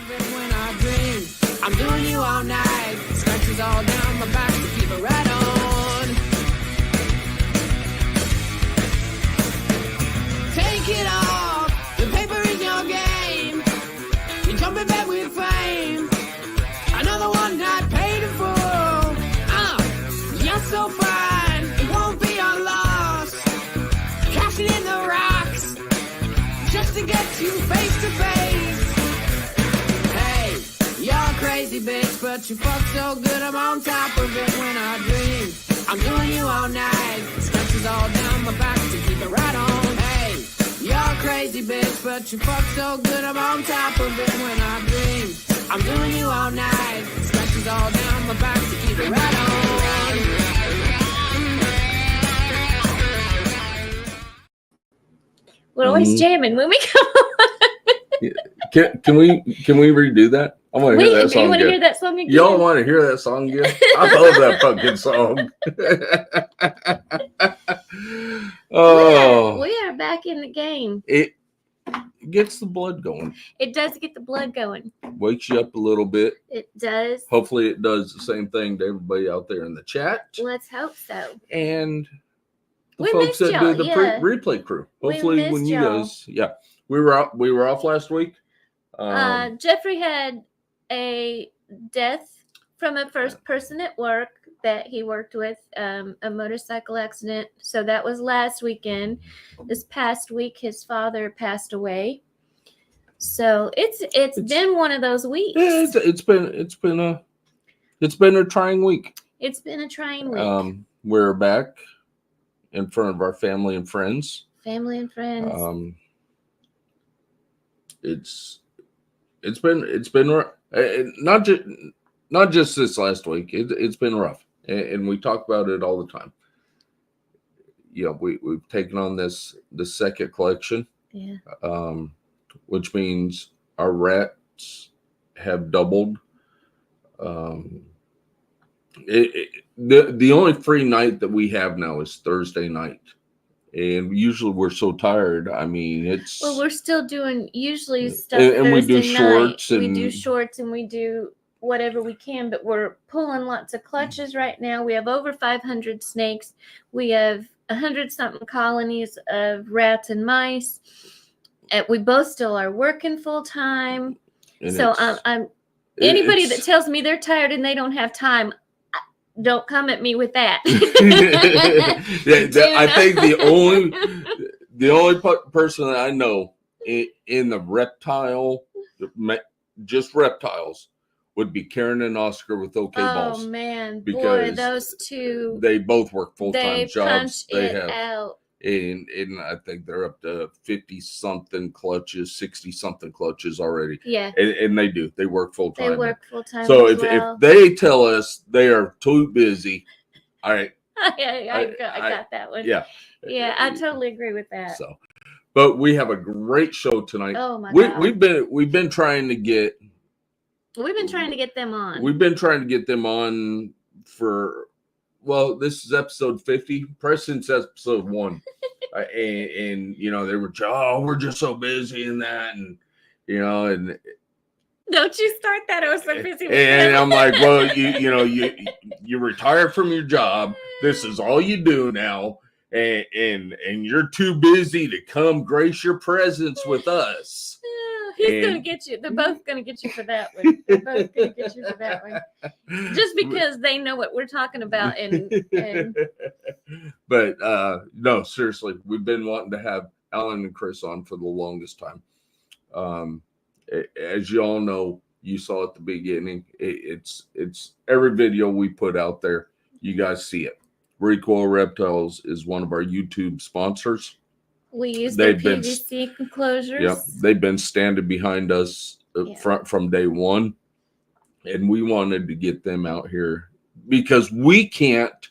When I dream, I'm doing you all night. Scratches all down my back to keep it right on. Take it off, the paper is your game. You jump in bed with fame. Another one not paid in full. You're so fine, it won't be a loss. Cashing in the rocks, just to get you face to face. Hey, you're crazy bitch, but you fuck so good I'm on top of it when I dream. I'm doing you all night, scratches all down my back to keep it right on. Hey, you're crazy bitch, but you fuck so good I'm on top of it when I dream. I'm doing you all night, scratches all down my back to keep it right on. We're always jamming when we come on. Can we redo that? I want to hear that song. You want to hear that song again? Y'all want to hear that song again? I love that fucking song. We are back in the game. It gets the blood going. It does get the blood going. Wakes you up a little bit. It does. Hopefully it does the same thing to everybody out there in the chat. Let's hope so. And the we folks that do the yeah. replay crew. Hopefully when you guys, we were off last week. Geoffrey had a death from a first person at work that he worked with, a motorcycle accident. So that was last weekend. This past week, his father passed away. So it's been one of those weeks. Yeah, it's been a trying week. It's been a trying week. We're back in front of our family and friends. Family and friends. It's been not just this last week. It's been rough, and we talk about it all the time. We've taken on the second collection. Yeah. Which means our rats have doubled. The only free night that we have now is Thursday night. And usually we're so tired. I mean, we're still doing usually stuff. And we do shorts. We do shorts and we do whatever we can, but we're pulling lots of clutches right now. We have over 500 snakes. We have 100-something colonies of rats and mice. We both still are working full time. So anybody that tells me they're tired and they don't have time, don't come at me with that. I think the only person that I know in the reptile, just reptiles, would be Karen and Oscar with OK Balls. Oh man, because boy, those two, they both work full-time jobs. They have out. And I think they're up to 50-something clutches, 60-something clutches already. Yeah. And they do. They work full-time. They work full-time. So if they tell us they are too busy, all right. I got that one. Yeah. Yeah, I totally agree with that. So, but we have a great show tonight. Oh my God. We've been trying to get them on. We've been trying to get them on for, this is episode 50. Preston's episode 1. and they were, we're just so busy in that. And, and don't you start that. I was so busy with and I'm like, well, you retired from your job. This is all you do now. And you're too busy to come grace your presence with us. He's going to get you. They're both going to get you for that one. They're both going to get you for that one. Just because they know what we're talking about. But no, seriously, we've been wanting to have Alan and Chris on for the longest time. As you all know, you saw at the beginning, it's every video we put out there, you guys see it. Recoil Reptiles is one of our YouTube sponsors. We use the PVC enclosures. Yep, they've been standing behind us from day one, and we wanted to get them out here because we can't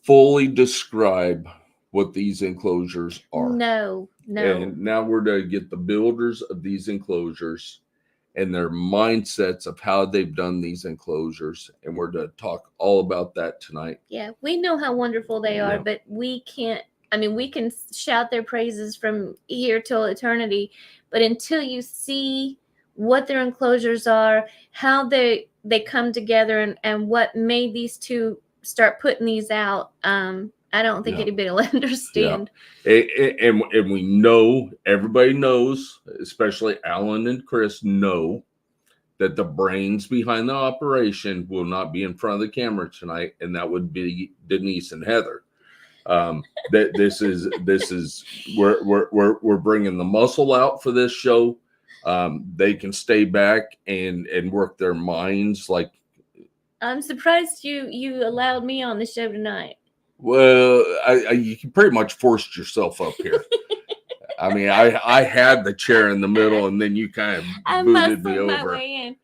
fully describe what these enclosures are. No. And now we're to get the builders of these enclosures and their mindsets of how they've done these enclosures, and we're to talk all about that tonight. Yeah, we know how wonderful they are, but we can't. I mean, we can shout their praises from here till eternity, but until you see what their enclosures are, how they come together, and what made these two start putting these out. I don't think anybody will understand. And we know, everybody knows, especially Alan and Chris know that the brains behind the operation will not be in front of the camera tonight, and that would be Denise and Heather. That this is we're bringing the muscle out for this show. They can stay back and work their minds. Like, I'm surprised you allowed me on the show tonight. Well, you pretty much forced yourself up here. I mean, I had the chair in the middle, and then you kind of booted me over. My way in.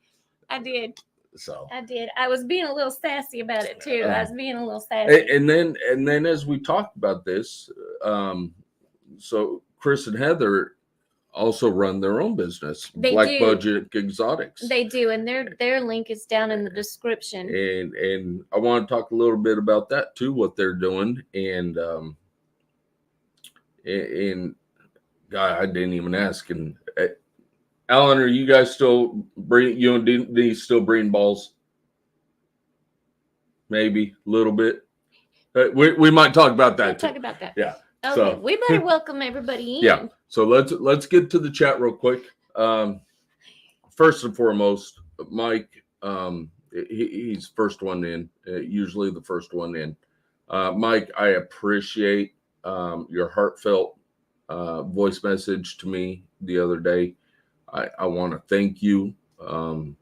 I did. So I did. I was being a little sassy about it too. I was being a little sassy. And then as we talked about this, so Chris and Heather also run their own business, Black Budget Exotics. They do, and their link is down in the description. And I want to talk a little bit about that too, what they're doing, and God, I didn't even ask. And Alan, are you guys still breeding? You and Denise still breeding balls? Maybe a little bit. We might talk about that. We'll talk about that. Yeah. Okay, So we better welcome everybody in. Yeah. So let's get to the chat real quick. First and foremost, Mike, he's first one in. Usually the first one in. Mike, I appreciate your heartfelt voice message to me the other day. I want to thank you from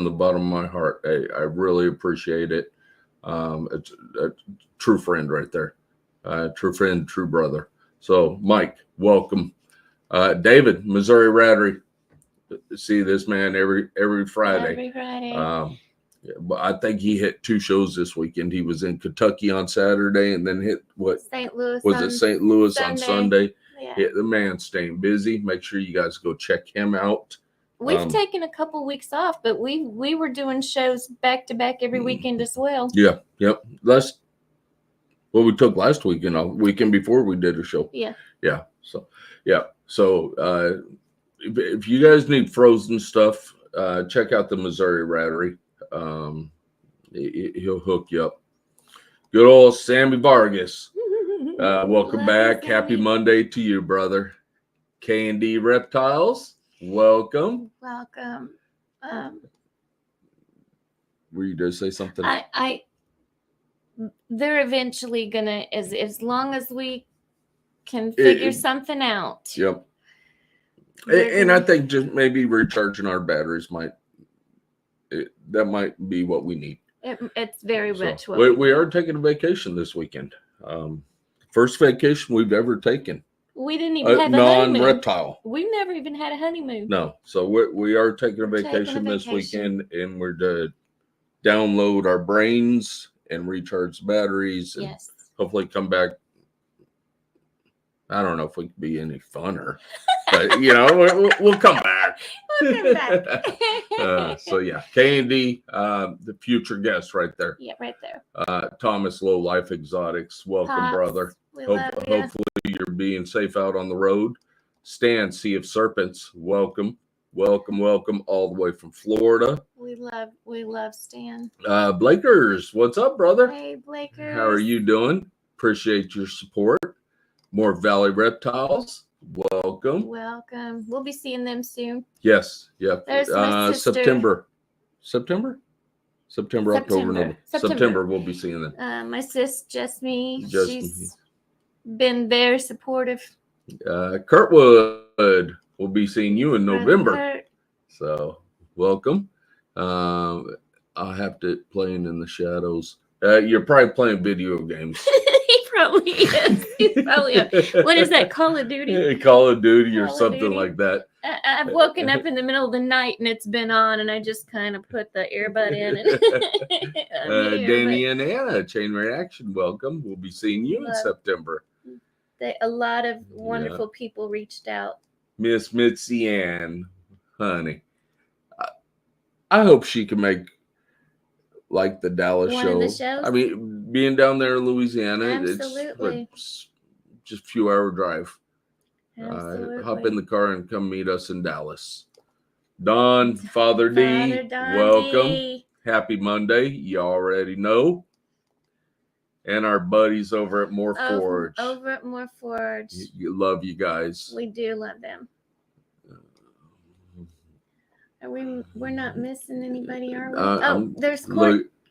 the bottom of my heart. I really appreciate it. It's a true friend right there. True friend, true brother. So, Mike, welcome. David, Missouri Rattery. See this man every Friday. Every Friday. But I think he hit 2 shows this weekend. He was in Kentucky on Saturday, and then hit St. Louis. St. Louis Sunday. on Sunday. Yeah. The man's staying busy. Make sure you guys go check him out. We've taken a couple weeks off, but we were doing shows back to back every weekend as well. Yeah. Yep. We took last weekend, weekend before we did a show. Yeah. Yeah. So, yeah. So, if you guys need frozen stuff, check out the Missouri Rattery. He'll hook you up. Good old Sammy Vargas. Welcome back. Sammy. Happy Monday to you, brother. K&D Reptiles. Welcome. Welcome. Were you going to say something? They're eventually gonna, as long as we can figure something out. Yep. And I think just maybe recharging our batteries might be what we need. It's very much what we are taking a vacation this weekend. First vacation we've ever taken. We didn't even have a honeymoon. Non-reptile. We've never even had a honeymoon. No. So we are taking a vacation this weekend, and we're to download our brains and recharge batteries, and yes, hopefully come back. I don't know if we can be any funner, but we'll come back. We'll come back. So yeah, K&D, the future guest right there. Yeah, right there. Thomas Low Life Exotics, welcome, Pops, brother. Hopefully you're being safe out on the road. Stan, Sea of Serpents, welcome all the way from Florida. We love Stan. Blakers, what's up, brother? Hey, Blakers. How are you doing? Appreciate your support. More Valley Reptiles, welcome. We'll be seeing them soon. Yes, yep. There's my sister. October, November. September, we'll be seeing them. My sis, Jessme, she's been very supportive. Kurtwood, we'll be seeing you in November. So, welcome. I'll have to playing in the shadows. You're probably playing video games. He probably is. He's probably what is that? Call of Duty? Call of Duty or something like that. I've woken up in the middle of the night and it's been on, and I just kind of put the earbud in. And Danny and Anna, Chain Reaction, welcome. We'll be seeing you in September. A lot of wonderful people reached out. Miss Mitzi Ann, honey, I hope she can make like the Dallas One show. of the shows? I mean, being down there in Louisiana, Absolutely. it's just a few hour drive. Absolutely. Hop in the car and come meet us in Dallas. Don, Father D, Father Don welcome. D. Happy Monday. You already know. And our buddies over at More Forge. Over at More Forge. You love you guys. We do love them. We're not missing anybody, are we? There's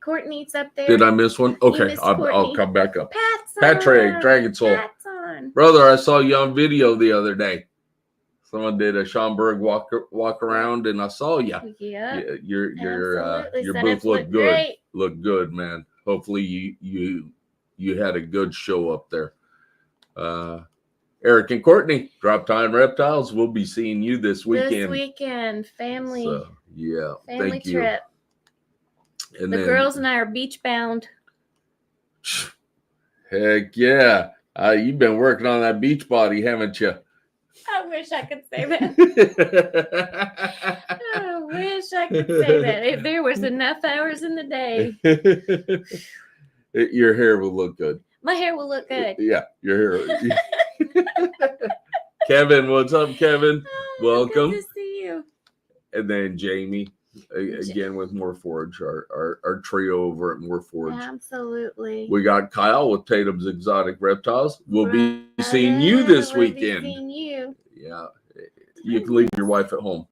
Courtney's up there. Did I miss one? Okay, I'll come back up. Patrick, Dragon Soul. Pat's on. Brother, I saw you on video the other day. Someone did a Schomburg walk around, and I saw you. Yeah. Your booth looked good. Great. Looked good, man. Hopefully you had a good show up there. Eric and Courtney, Drop Time Reptiles. We'll be seeing you this weekend. Family. So, yeah. Family thank trip. You. And the girls and I are beach bound. Heck yeah. You've been working on that beach body, haven't you? I wish I could say that. I wish I could say that. If there was enough hours in the day. Your hair will look good. My hair will look good. Yeah, your hair. Kevin, what's up, Kevin? Welcome. Good to see you. And then Jamie, again with More Forge, our trio over at More Forge. Absolutely. We got Kyle with Tatum's Exotic Reptiles. We'll be seeing you this weekend. Seeing you. Yeah. You can leave your wife at home.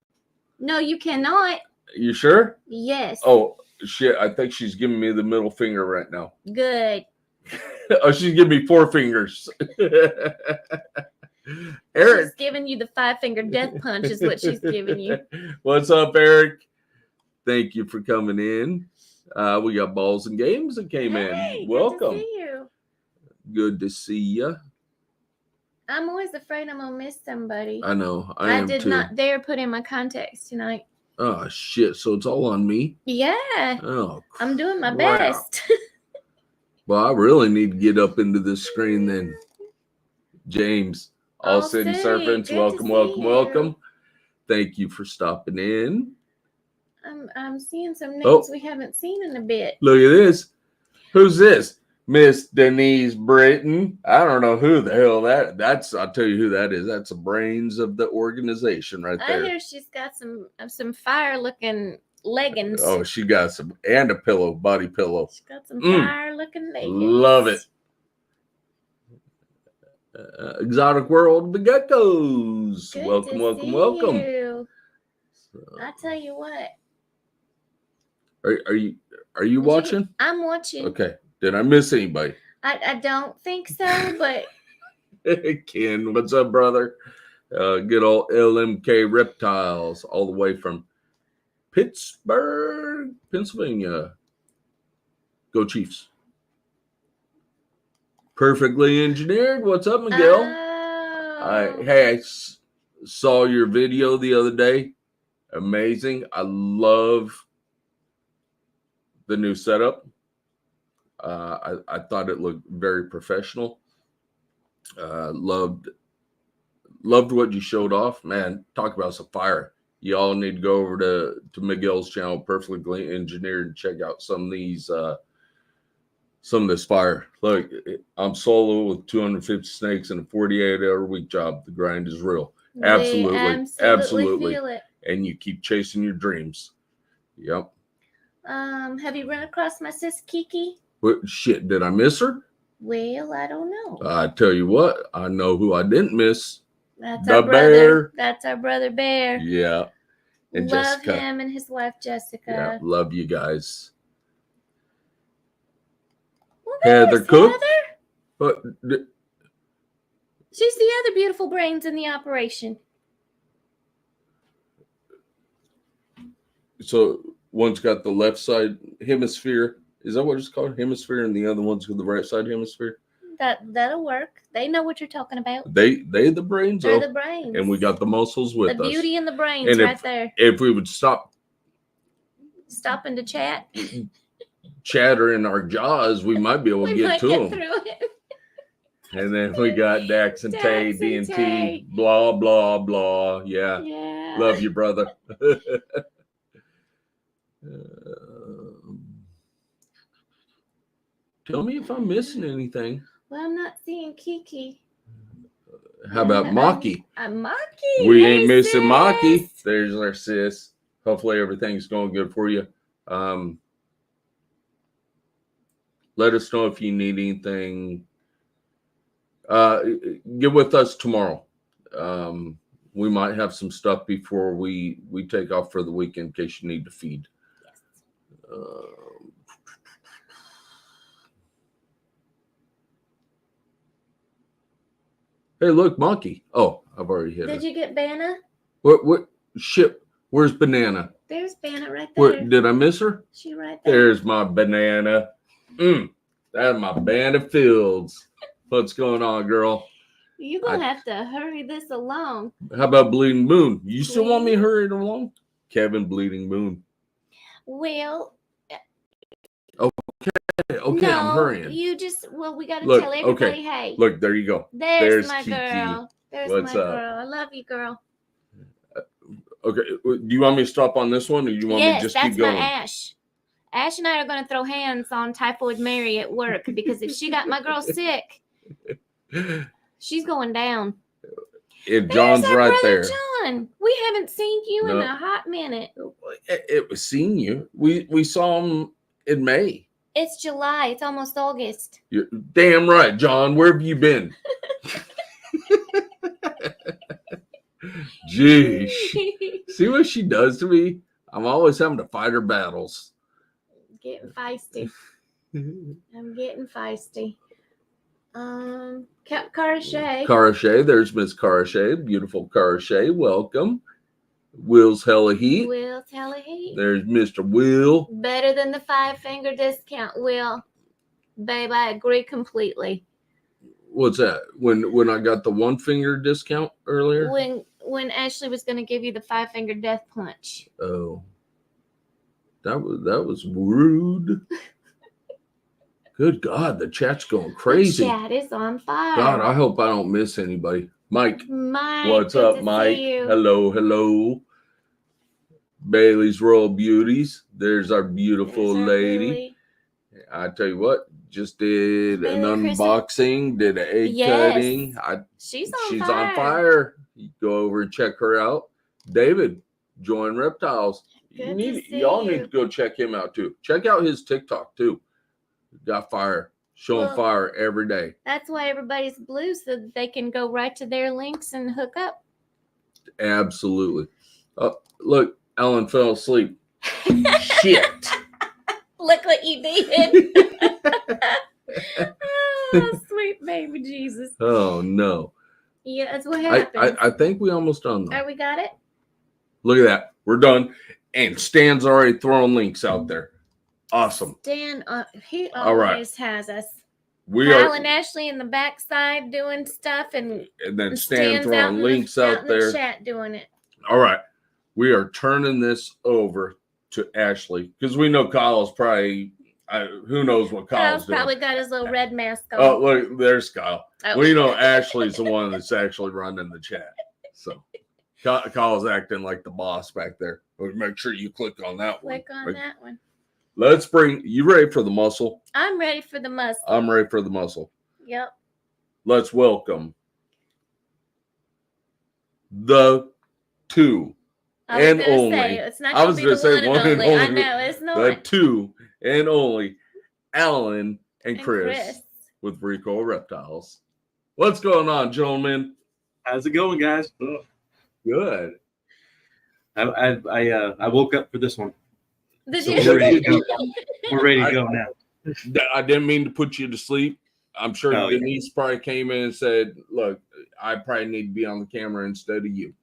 No, you cannot. You sure? Yes. Oh, shit. I think she's giving me the middle finger right now. Good. Oh, she's giving me 4 fingers. Eric. She's giving you the 5-finger death punch is what she's giving you. What's up, Eric? Thank you for coming in. We got Balls and Games that came in. Welcome. Good to see you. Good to see you. I'm always afraid I'm going to miss somebody. I know. I am did too. not dare put in my contacts tonight. Oh, shit. So it's all on me? Yeah. Oh, I'm doing my crap. best. Well, I really need to get up into this screen then. James, All City Serpents, welcome. Thank you for stopping in. I'm seeing some names we haven't seen in a bit. Look at this. Who's this? Miss Denise Britton. I don't know who the hell that's. I'll tell you who that is. That's the brains of the organization right there. I hear she's got some fire-looking leggings. Oh, she got some, and a pillow, body pillow. She got some fire-looking leggings. Love it. Exotic World of the Geckos. Good welcome. You. I tell you what. Are you watching? I'm watching. Okay. Did I miss anybody? I don't think so, but Ken, what's up, brother? Good old LMK Reptiles, all the way from Pittsburgh, Pennsylvania. Go Chiefs. Perfectly Engineered. What's up, Miguel? I saw your video the other day. Amazing. I love the new setup. I thought it looked very professional. Loved what you showed off. Man, talk about some fire. You all need to go over to Miguel's channel, Perfectly Engineered, and check out some of this fire. Look, I'm solo with 250 snakes and a 48-hour week job. The grind is real. Absolutely. Feel it. And you keep chasing your dreams. Yep. Have you run across my sis Kiki? What shit? Did I miss her? Well, I don't know. I tell you what, I know who I didn't miss. That's the our brother. Bear. That's our brother Bear. Yeah. And love Jessica. him and his wife Jessica. Yeah, love you guys. Well, Heather Cook. But she's the other beautiful brains in the operation. So one's got the left side hemisphere. Is that what it's called? Hemisphere, and the other one's with the right side hemisphere. That'll work. They know what you're talking about. They the brains. They're the brains. And we got the muscles with us. The beauty and the brains and right there. If we would stopping to chat, chattering our jaws, we might be able to get to them. And then we got Dax and Tay, D&T, blah, blah, blah. Yeah. Love you, brother. Tell me if I'm missing anything. Well, I'm not seeing Kiki. How about Maki? Maki. We Hey, ain't missing sis. Maki. There's our sis. Hopefully everything's going good for you. Let us know if you need anything. Get with us tomorrow. We might have some stuff before we take off for the weekend in case you need to feed. Yes. Hey, look, monkey. Oh, I've already hit Did it. you get Banna? What ship? Where's Banana? There's Banna right there. What, did I miss her? She right there. There's my banana. That's my Banana Fields. What's going on, girl? You're going to have to hurry this along. How about Bleeding Moon? You still want me to Bleeding? hurry it along? Kevin Bleeding Moon. Well, Okay, no, I'm hurrying. you just, we got to Look, tell everybody, okay. hey. Look, there you go. There's my Kiki. girl. There's What's my up? girl. I love you, girl. Okay, do you want me to stop on this one, or do you want me to just keep going? Yes, that's my Ash. Ash and I are going to throw hands on Typhoid Mary at work because if she got my girl sick, she's going down. If John's There's our right brother there. John. We haven't seen you in No. a hot minute. It was seeing you. We saw him in May. It's July. It's almost August. You're damn right, John. Where have you been? Jeez. See what she does to me? I'm always having to fight her battles. Getting feisty. I'm getting feisty. Cara Shay. Cara Shay, there's Miss Cara Shay. Beautiful Cara Shay. Welcome. Will's Hella Heat. Will tell he. There's Mr. Will. Better than the 5-finger discount, Will. Babe, I agree completely. What's that? When I got the 1-finger discount earlier? When Ashley was going to give you the 5-finger death punch. Oh. That was rude. Good God, the chat's going crazy. The chat is on fire. God, I hope I don't miss anybody. Mike. What's good up, to Mike? see you. Hello. Bailey's Royal Beauties. There's our beautiful There's our lady. Lily. I tell you what, just did Bailey an Crystal. unboxing, did an egg Yes. cutting. She's She's on on fire. You go over and check her out. David, join Reptiles. Good to see y'all you. need to go check him out too. Check out his TikTok too. Got fire. Showing Well, fire every day. That's why everybody's blue, so that they can go right to their links and hook up. Absolutely. Look, Ellen fell asleep. Shit. Look what you did. Oh, sweet baby Jesus. Oh no. Yeah, that's what happens. I think we almost done though. All right, we got it? Look at that. We're done. And Stan's already throwing links out there. Awesome. Dan, he All right. always has us. We Kyle are, and Ashley in the backside doing stuff, and then Stan Stan's throwing links out in there. the chat doing it. All right. We are turning this over to Ashley because we know Kyle's probably, who knows what Kyle's doing. Probably got his little red mask on. Oh, look, there's Kyle. Oh. We know Ashley's the one that's actually running the chat. So Kyle's acting like the boss back there. Make sure you click on that one. Click on that one. Let's you ready for the muscle? I'm ready for the muscle. I'm ready for the muscle. Yep. Let's welcome the two and only. It's not I was going to gonna be say the one and only. I know, it's not. The two and only Alan and And Chris with Recoil Reptiles. What's going on, gentlemen? How's it going, guys? Good. I woke up for this one. Did So you? we're ready to go. We're ready to go now. I didn't mean to put you to sleep. I'm sure Oh, yeah. Denise probably came in and said, look, I probably need to be on the camera instead of you.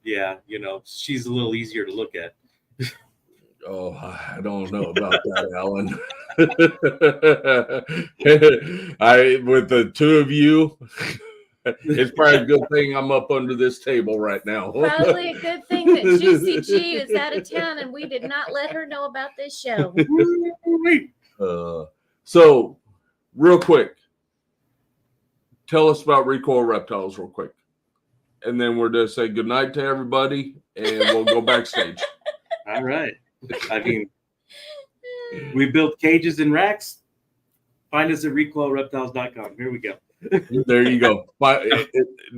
Yeah, she's a little easier to look at. Oh, I don't know about that, Alan. With the two of you, it's probably a good thing I'm up under this table right now. Probably a good thing that Juicy G is out of town and we did not let her know about this show. So, real quick, tell us about Recoil Reptiles real quick. And then we're going to say goodnight to everybody and we'll go backstage. All right. I mean, we built cages and racks. Find us at recoilreptiles.com. Here we go. There you go.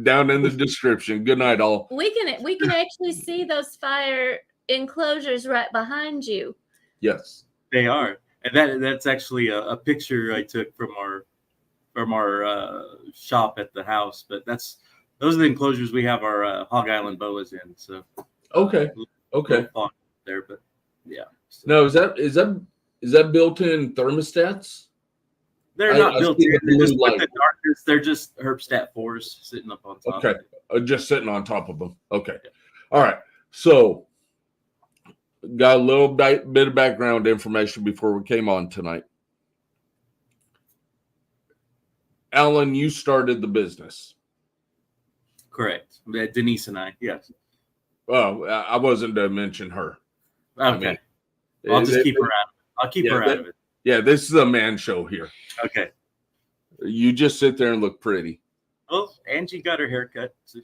Down in the description. Good night, all. We can actually see those fire enclosures right behind you. Yes. They are, and that's actually a picture I took from our shop at the house. But those are the enclosures we have our Hog Island boas in. So Okay. little fun there, but yeah. So No, is that built-in thermostats? they're I not see built the in. blue They're just with light. the darkness. They're just Herbstat 4s sitting up on top. Okay. Of it. Just sitting on top of them. Okay. All right. So, got a little bit of background information before we came on tonight. Alan, you started the business. Correct. Denise and I. Yes. Well, I wasn't to mention her. Okay. I'll just keep her out. I'll keep her out of it. Yeah, this is a man show here. Okay. You just sit there and look pretty. Well, Angie got her haircut. So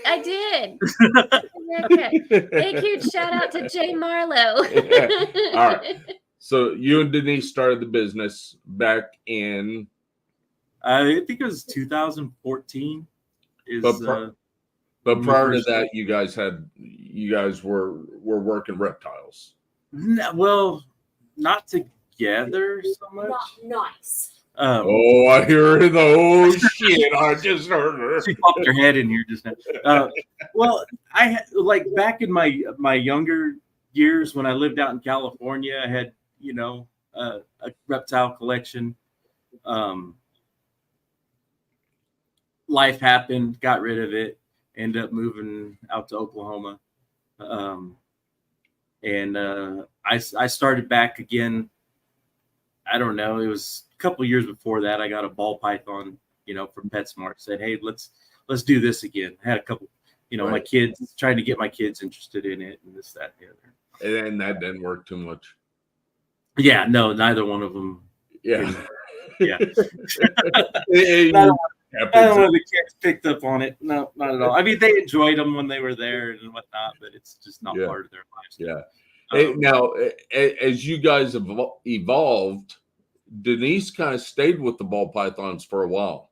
I did. Okay. Big huge shout out to Jay Marlowe. All right. So you and Denise started the business back in. I think it was 2014. But prior to that, you guys were working reptiles. Well, not together so much. Not nice. I hear the oh shit! I just heard her. She popped her head in here just now. Well, like back in my younger years when I lived out in California, I had a reptile collection. Life happened, got rid of it, ended up moving out to Oklahoma, and I started back again. I don't know. It was a couple of years before that. I got a ball python, from PetSmart. Said, hey, let's do this again. I had a couple, Right. my kids, trying to get my kids interested in it and this, that, and the other. And that didn't work too much. Yeah, no, neither one of them. Yeah. Yeah. It None of happens. the kids picked up on it. No, not at all. I mean, they enjoyed them when they were there and whatnot, but it's just not Yeah. part of their lives. Yeah. Now, as you guys have evolved, Denise kind of stayed with the ball pythons for a while.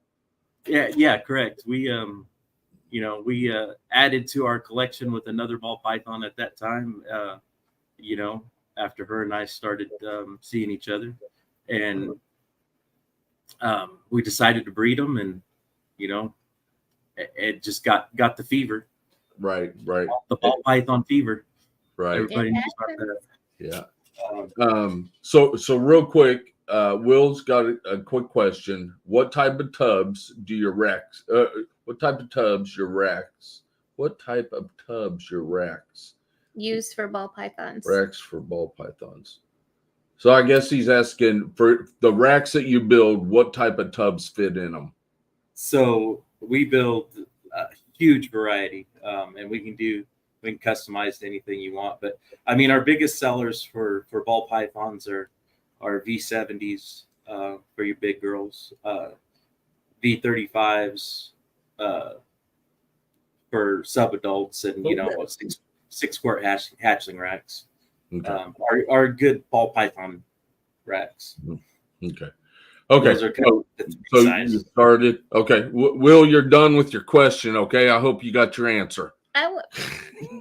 Yeah, correct. We added to our collection with another ball python at that time. After her and I started seeing each other, and we decided to breed them, and it just got the fever. Right. The ball python fever. Right. Everybody knows about that. Yeah. So real quick, Will's got a quick question. What type of tubs do your racks? What type of tubs your racks? What type of tubs your racks? Used for ball pythons. Racks for ball pythons. So I guess he's asking for the racks that you build, what type of tubs fit in them? So we build a huge variety, and we can customize anything you want. But I mean, our biggest sellers for ball pythons are V70s for your big girls, V35s for sub adults, and 6-quart hatchling racks. Okay. Are good ball python racks. Okay. Those are kind of So size. you started. Okay. Will, you're done with your question. Okay. I hope you got your answer.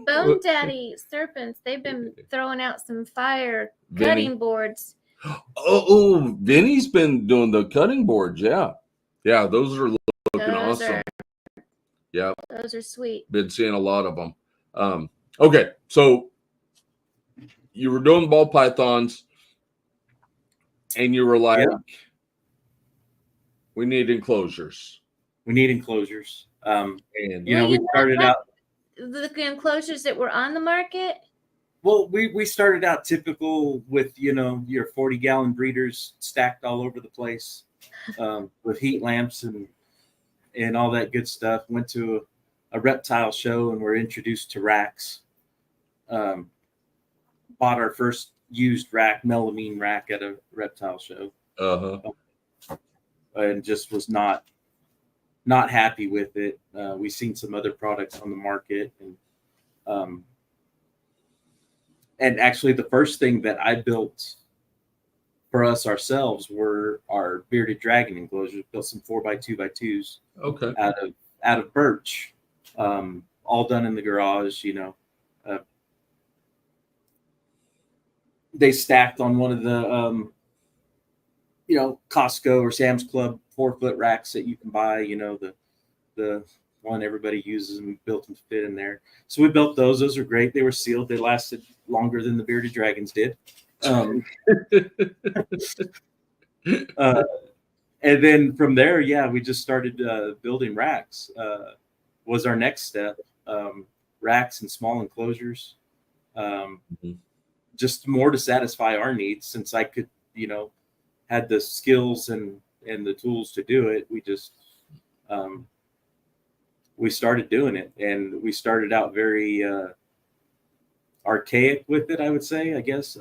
Bone Daddy Serpents, they've been throwing out some fire Vinny. cutting boards. Oh, Vinny's been doing the cutting boards. Yeah. Those are looking Those awesome. Yeah. Those are sweet. Been seeing a lot of them. Okay. So you were doing ball pythons and you were like, we need enclosures. We started out. The enclosures that were on the market. Well, we started out typical with your 40-gallon breeders stacked all over the place, with heat lamps and all that good stuff. Went to a reptile show and were introduced to racks. Bought our first used rack, melamine rack, at a reptile show, and just was not happy with it. We've seen some other products on the market, and actually the first thing that I built for us ourselves were our bearded dragon enclosures. Built some 4x2x2s Okay. out of birch, all done in the garage. They stacked on one of the Costco or Sam's Club 4-foot racks that you can buy. The one everybody uses, and we built them to fit in there. So we built those. Those are great. They were sealed. They lasted longer than the bearded dragons did. And then from there, we just started building racks. Was our next step. Racks and small enclosures. Just more to satisfy our needs, since I could, had the skills and the tools to do it. We just we started doing it, and we started out very archaic with it, I would say, I guess.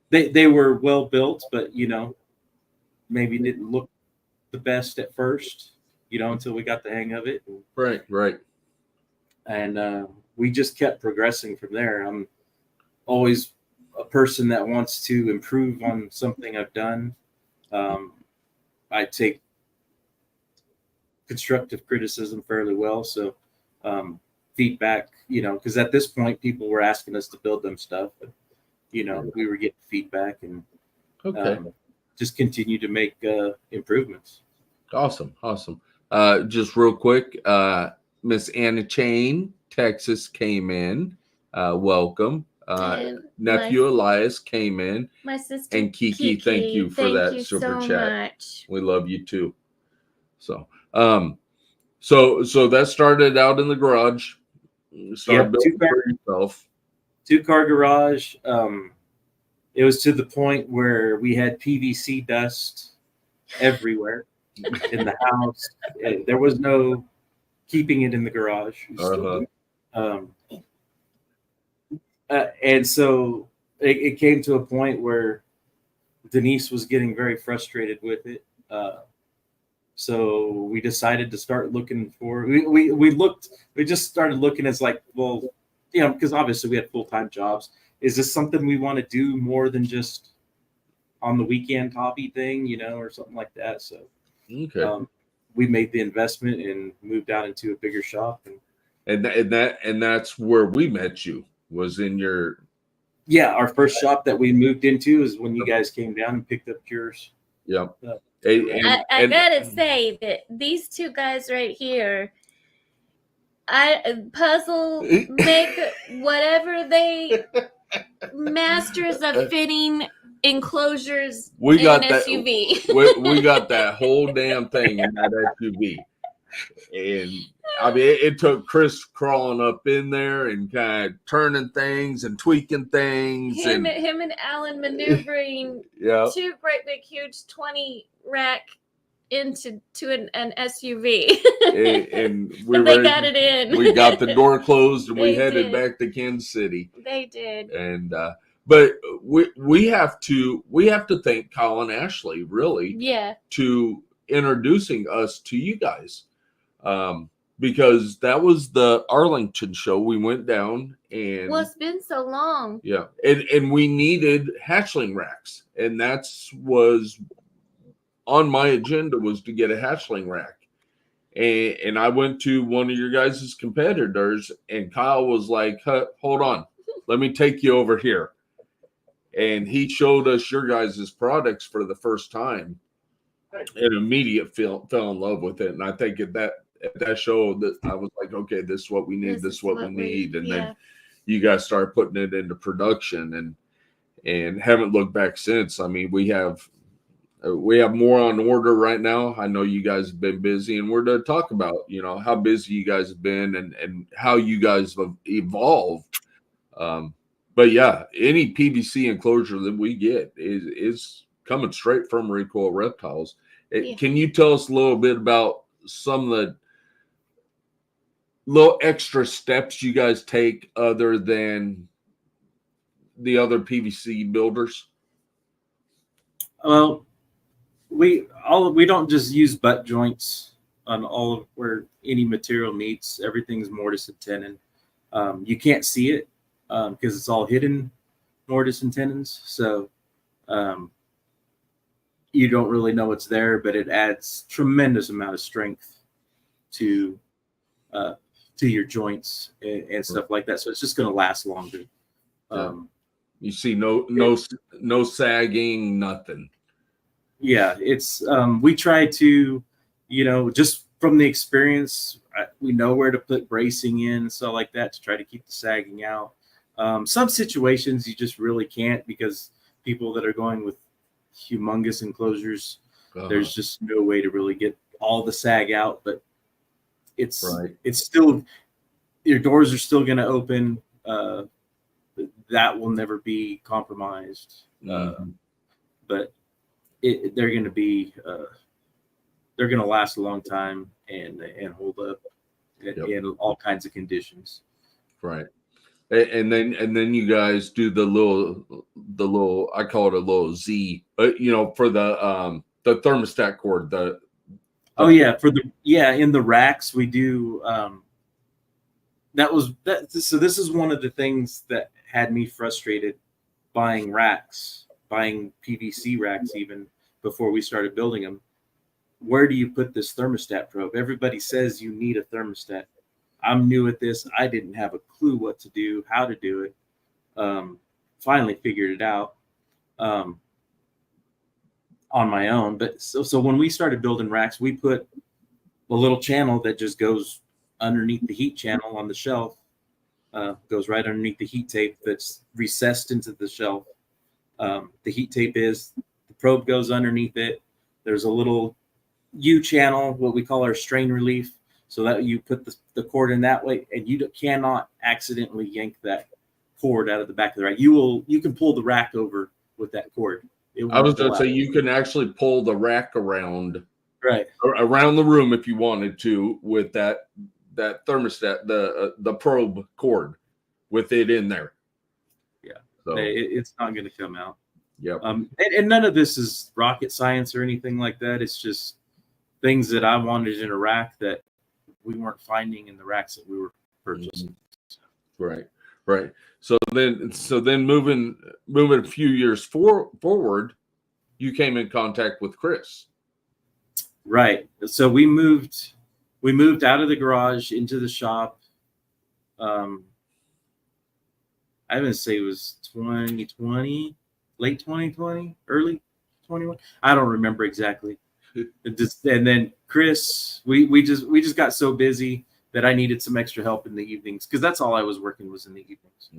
They were well built, but maybe didn't look the best at first, until we got the hang of it. Right. And we just kept progressing from there. I'm always a person that wants to improve on something I've done. I take constructive criticism fairly well. So feedback, because at this point people were asking us to build them stuff, but we were getting feedback, and just continue to make improvements. Awesome. Just real quick, Miss Anna Chain, Texas, came in. Welcome. Nephew Elias came in. My sister And Kiki, thank you for that super chat. Much. We love you too. So so that started out in the garage. Started building for yourself. 2-car garage. It was to the point where we had PVC dust everywhere in the house. There was no keeping it in the garage. And so it came to a point where Denise was getting very frustrated with it. So we decided to start looking for, we just started looking as like, well, because obviously we had full-time jobs. Is this something we want to do more than just on the weekend hobby thing, or something like that? So we made the investment and moved out into a bigger shop. And that's where we met you, was in your... Yeah, our first shop that we moved into is when you guys came down and picked up yours. Yeah. I gotta say that these two guys right here, puzzle make whatever they masters of fitting enclosures in an SUV. we got that whole damn thing in that SUV, and I mean it took Chris crawling up in there and kind of turning things and tweaking things. Him and Alan maneuvering two great big huge 20 rack into an SUV. and they got it in. We got the door closed and we headed back to Kansas City. They did. And but we have to thank Colin Ashley, really, to introducing us to you guys. Because that was the Arlington show. We went down, and it's been so long. Yeah. And we needed hatchling racks, and was on my agenda, was to get a hatchling rack. And I went to one of your guys' competitors, and Kyle was like, hold on, let me take you over here. And he showed us your guys' products for the first time, and immediately fell in love with it. And I think at that show that I was like, okay, this is what we need. This is what we need. And then you guys started putting it into production, and haven't looked back since. I mean, we have more on order right now. I know you guys have been busy, and we're to talk about, how busy you guys have been and how you guys have evolved. But yeah, any PVC enclosure that we get is coming straight from Recoil Reptiles. Can you tell us a little bit about some of the little extra steps you guys take other than the other PVC builders? Well, we don't just use butt joints on all of where any material meets. Everything's mortise and tenon. You can't see it because it's all hidden mortise and tenons, so you don't really know it's there, but it adds tremendous amount of strength to your joints and stuff like that. So it's just going to last longer. You see no sagging, nothing. Yeah, it's we try to, just from the experience, we know where to put bracing in and stuff like that to try to keep the sagging out. Some situations you just really can't, because people that are going with humongous enclosures, there's just no way to really get all the sag out, but it's still, your doors are still going to open. That will never be compromised. But they're going to be, they're going to last a long time and hold up in all kinds of conditions. Right. And then you guys do the little, I call it a little Z, for the thermostat cord. In the racks we do. So this is one of the things that had me frustrated buying PVC racks even before we started building them. Where do you put this thermostat probe? Everybody says you need a thermostat. I'm new at this. I didn't have a clue what to do, how to do it. Finally figured it out on my own. But so when we started building racks, we put a little channel that just goes underneath the heat channel on the shelf, goes right underneath the heat tape that's recessed into the shelf. The heat tape the probe goes underneath it. There's a little U channel, what we call our strain relief, so that you put the cord in that way, and you cannot accidentally yank that cord out of the back of the rack. You can pull the rack over with that cord. I was going to say you can actually pull the rack around the room if you wanted to with that thermostat, the probe cord with it in there. Yeah, so it's not going to come out. Yeah. And none of this is rocket science or anything like that. It's just things that I wanted in a rack that we weren't finding in the racks that we were purchasing. Right. So then moving a few years forward, you came in contact with Chris. Right. So we moved out of the garage into the shop. I would say it was 2020, late 2020, early 21. I don't remember exactly. And then Chris, we just got so busy that I needed some extra help in the evenings, because that's all I was working was in the evenings.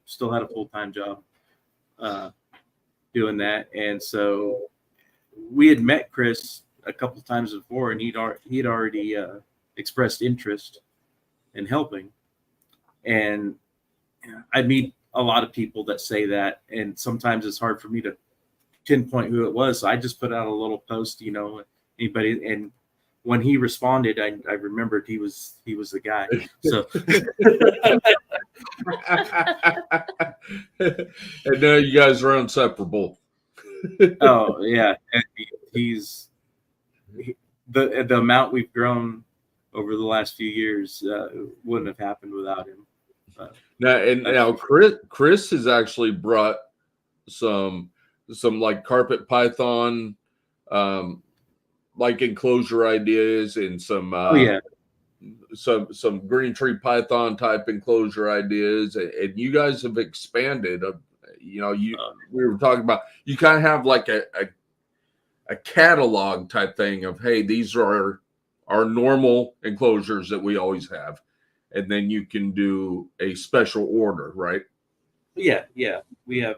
Still had a full-time job doing that, and so we had met Chris a couple times before, and he'd already expressed interest in helping. And I meet a lot of people that say that, and sometimes it's hard for me to pinpoint who it was. So I just put out a little post, anybody, and when he responded, I remembered he was the guy. So and now you guys are inseparable. Oh yeah, and the amount we've grown over the last few years wouldn't have happened without him. Now Chris has actually brought some like carpet python like enclosure ideas, and some some green tree python type enclosure ideas, and you guys have expanded. We were talking about, you kind of have like a catalog type thing of, hey, these are our normal enclosures that we always have, and then you can do a special order, right? Yeah, we have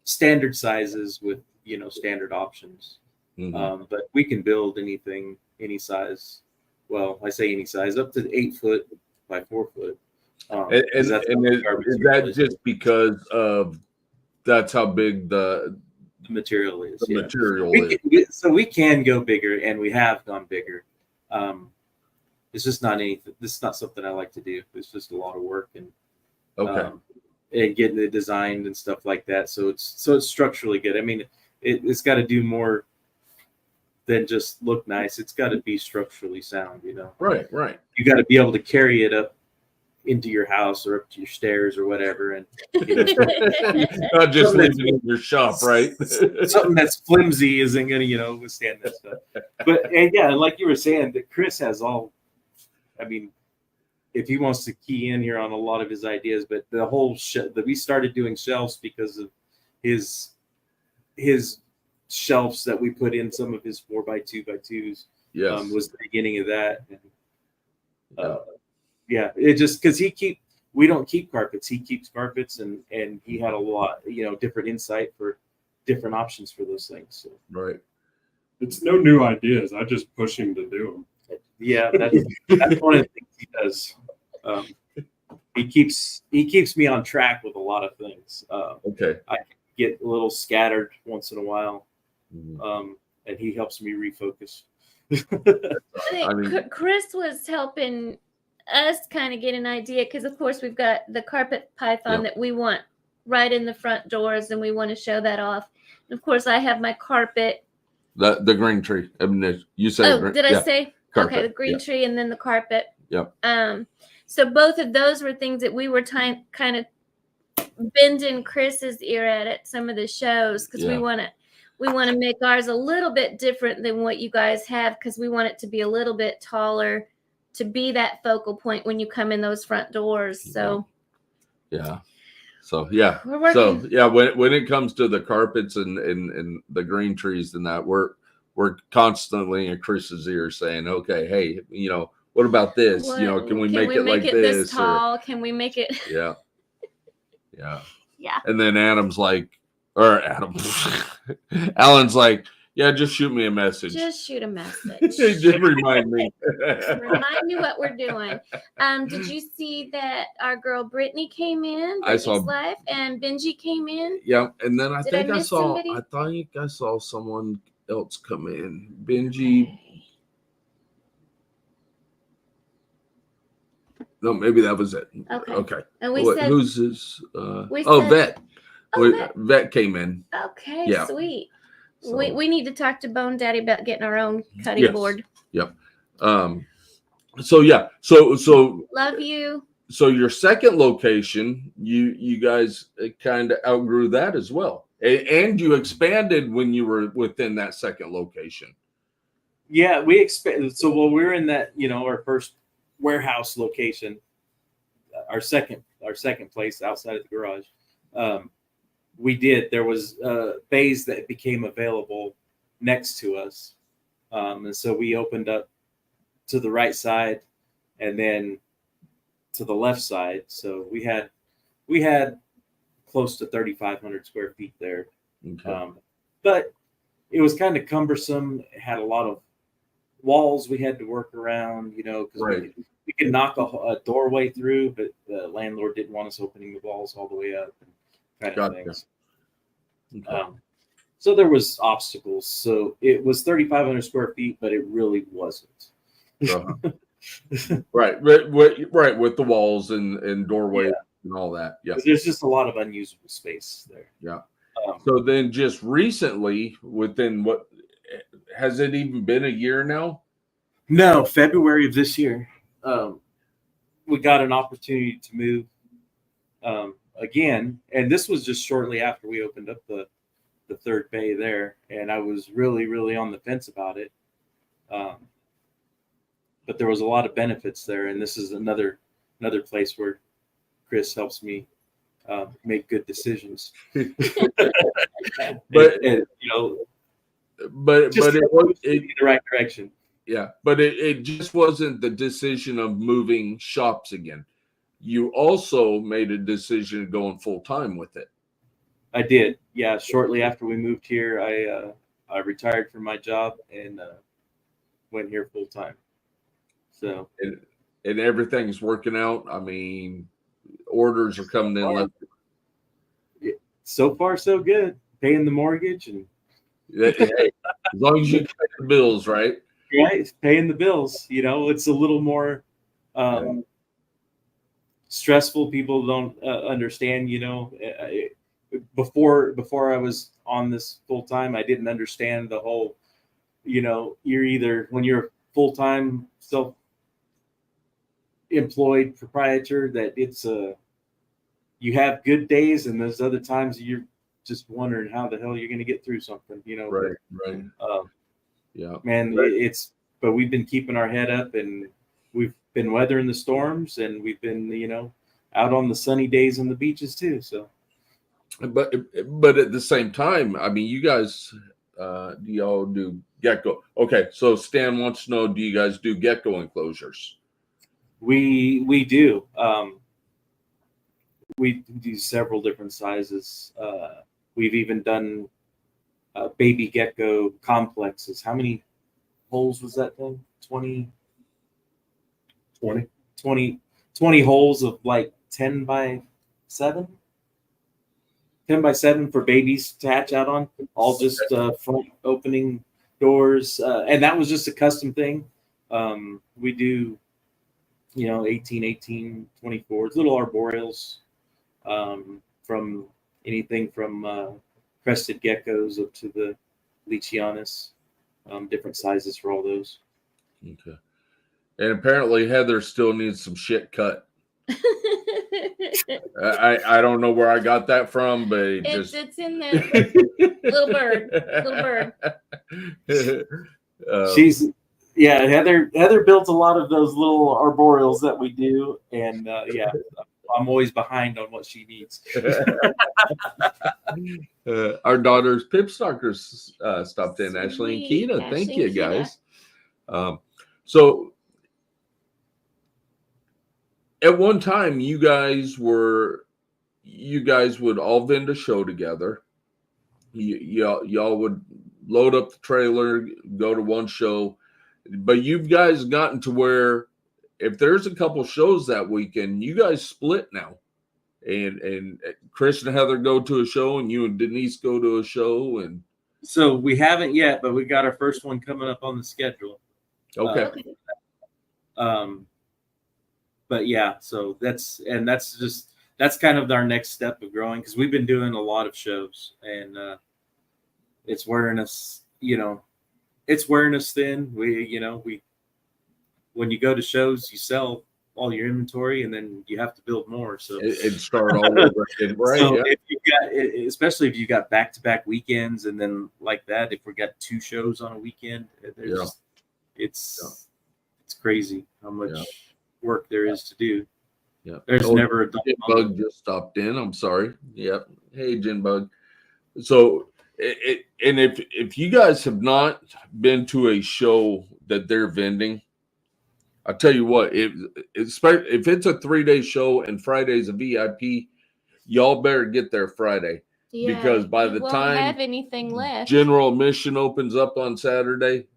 standard sizes with standard options. But we can build anything, any size. Well, I say any size, up to 8 foot by 4 foot. Is that just because of that's how big the material is? Material is. So we can go bigger, and we have gone bigger. It's just not anything. This is not something I like to do. It's just a lot of work, and and getting it designed and stuff like that. So it's structurally good. I mean, it's got to do more than just look nice. It's got to be structurally sound, Right. You got to be able to carry it up into your house or up to your stairs or whatever. And you know, Not just leaving in your shop, right? something that's flimsy isn't going to, you know, withstand that stuff. But and yeah, like you were saying, that Chris has all, I mean, if he wants to key in here on a lot of his ideas, but the whole that we started doing shelves because of his shelves that we put in some of his 4x2x2s. Yes. Was the beginning of that. And, yeah, it just because we don't keep carpets. He keeps carpets, and he had a lot, you know, different insight for different options for those things. So. Right. It's no new ideas. I just push him to do them. Yeah, that's one of the things he does. He keeps me on track with a lot of things. Okay. I get a little scattered once in a while, Mhm. and he helps me refocus. I mean- Chris was helping us kind of get an idea because, of course, we've got the carpet python that we want right in the front doors, and we want to show that off. And of course, I have my carpet. The green tree. I mean, you said. Oh, did I say? Carpet, okay, the green tree and then the carpet. Yep. So both of those were things that we were kind of bending Chris's ear at some of the shows because we want to make ours a little bit different than what you guys have because we want it to be a little bit taller to be that focal point when you come in those front doors. So yeah. So yeah. We're working. So yeah, when it comes to the carpets and the green trees and that, we're constantly in Chris's ear saying, okay, hey, you know, what about this? You know, can we make it like this? tall? Can we make it? Yeah. Yeah. Yeah. And then Alan's like, yeah, just shoot me a message. Just shoot a message. Just remind me. Remind me what we're doing. Did you see that our girl Brittany came in? I saw live, and Benji came in. Yeah, and then I Did think I I miss saw. somebody? I think I saw someone else come in. Benji. No, maybe that was it. Okay. Okay. And we What- said, who's this? we Oh, said- Vet. Oh, Vet. Vet came in. okay, Yeah. sweet. So, We need to talk to Bone Daddy about getting our own cutting Yes. board. So yeah. So Love you. so your second location, you guys kind of outgrew that as well, and you expanded when you were within that second location. Yeah, we expect. So while we're in that, you know, our first warehouse location, our second place outside of the garage, there was bays that became available next to us, and so we opened up to the right side, and then to the left side. So we had close to 3,500 square feet there, Okay. but it was kind of cumbersome. It had a lot of walls we had to work around, you know, because Right. we could knock a doorway through, but the landlord didn't want us opening the walls all the way up and kind of Gotcha. things. Okay. So there was obstacles. So it was 3,500 square feet, but it really wasn't. Right, with the walls and doorways and all that. Yeah. There's just a lot of unusable space there. Yeah. Um, So then, just recently, within what has it even been a year now? No, February of this year, we got an opportunity to move again, and this was just shortly after we opened up the third bay there, and I was really, really on the fence about it. But there was a lot of benefits there, and this is another place where Chris helps me make good decisions. But and, you know, but just it was in the right direction. yeah, but it just wasn't the decision of moving shops again. You also made a decision of going full time with it. I did. Yeah. Shortly after we moved here, I retired from my job and went here full time. So And everything's working out. I mean, orders are coming in left. so far so good. Paying the mortgage and Hey, as long as you pay the bills, right? right, paying the bills. You know, it's a little more stressful. People don't understand. You know, before I was on this full time, I didn't understand the whole. You know, you're either when you're full time employed proprietor that it's you have good days, and there's other times you're just wondering how the hell you're going to get through something, you know. Right. Yeah. Man, but we've been keeping our head up, and we've been weathering the storms, and we've been, you know, out on the sunny days on the beaches too. So, but at the same time, I mean, you guys, do y'all do gecko? Okay, so Stan wants to know, do you guys do gecko enclosures? we do. We do several different sizes. We've even done baby gecko complexes. How many holes was that thing? 20 holes of like 10 by 7 for babies to hatch out on, all just front opening doors, and that was just a custom thing. We do, you know, 18, 24s, little arboreals, from anything from crested geckos up to the Leachianus, different sizes for all those. Okay. And apparently Heather still needs some shit cut. I don't know where I got that from, but it's in there. Little bird. Heather built a lot of those little arboreals that we do, and I'm always behind on what she needs. Our daughter's Pip Stalkers stopped in, Ashley and Sweet. Keena. Thank Ashley you, and Keena. guys. So at one time, you guys would all vend a show together. Y'all would load up the trailer, go to one show, but you guys gotten to where if there's a couple shows that weekend, you guys split now, and Chris and Heather go to a show, and you and Denise go to a show, and so we haven't yet, but we got our first one coming up on the schedule. okay. But yeah, so that's kind of our next step of growing, because we've been doing a lot of shows, and it's wearing us, thin. We when you go to shows, you sell all your inventory, and then you have to build more. So It start all over again, right? So yeah. if you got, especially if you got back-to-back weekends, and then like that, if we got 2 shows on a weekend, it's crazy how much work there is to do. Yeah, there's never a Jin Bug just stopped in. I'm sorry. Yep. Hey, Jin Bug. So, and if you guys have not been to a show that they're vending, I'll tell you what. If it's a 3-day show and Friday's a VIP, y'all better get there Friday, because by the time have anything left, general admission opens up on Saturday,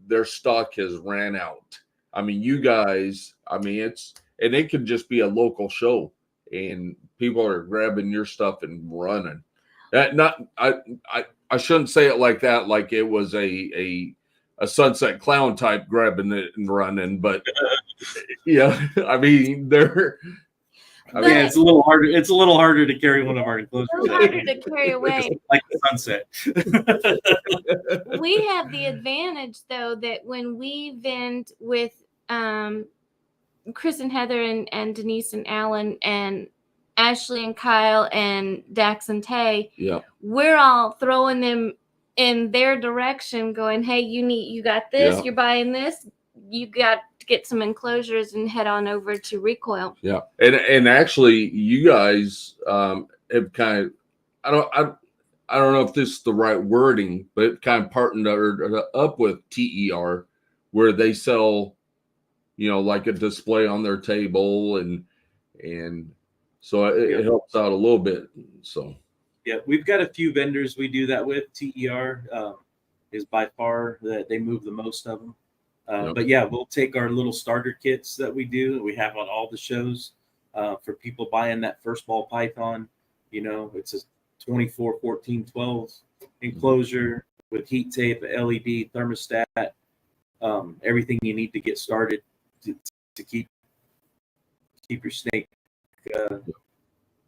their stock has ran out. I mean, you guys. I mean, it could just be a local show, and people are grabbing your stuff and running. I shouldn't say it like that, like it was a Sunset Clown type grabbing it and running, but yeah, I mean it's a little harder. It's a little harder to carry one of our enclosures. It's harder to carry away. Like the Sunset. We have the advantage, though, that when we vend with Chris and Heather and Denise and Alan and Ashley and Kyle and Dax and Tay, we're all throwing them in their direction, going, hey, you got this, you're buying this, you got to get some enclosures and head on over to Recoil. Yeah. And actually you guys have kind of, I don't know if this is the right wording, but kind of partnered up with TER, where they sell, like a display on their table, and so it helps out a little bit. So yeah, we've got a few vendors we do that with. TER is by far that they move the most of them. But yeah, we'll take our little starter kits that we do, that we have on all the shows, for people buying that first ball python. It's a 24, 14, 12 enclosure with heat tape, LED, thermostat, everything you need to get started to keep your snake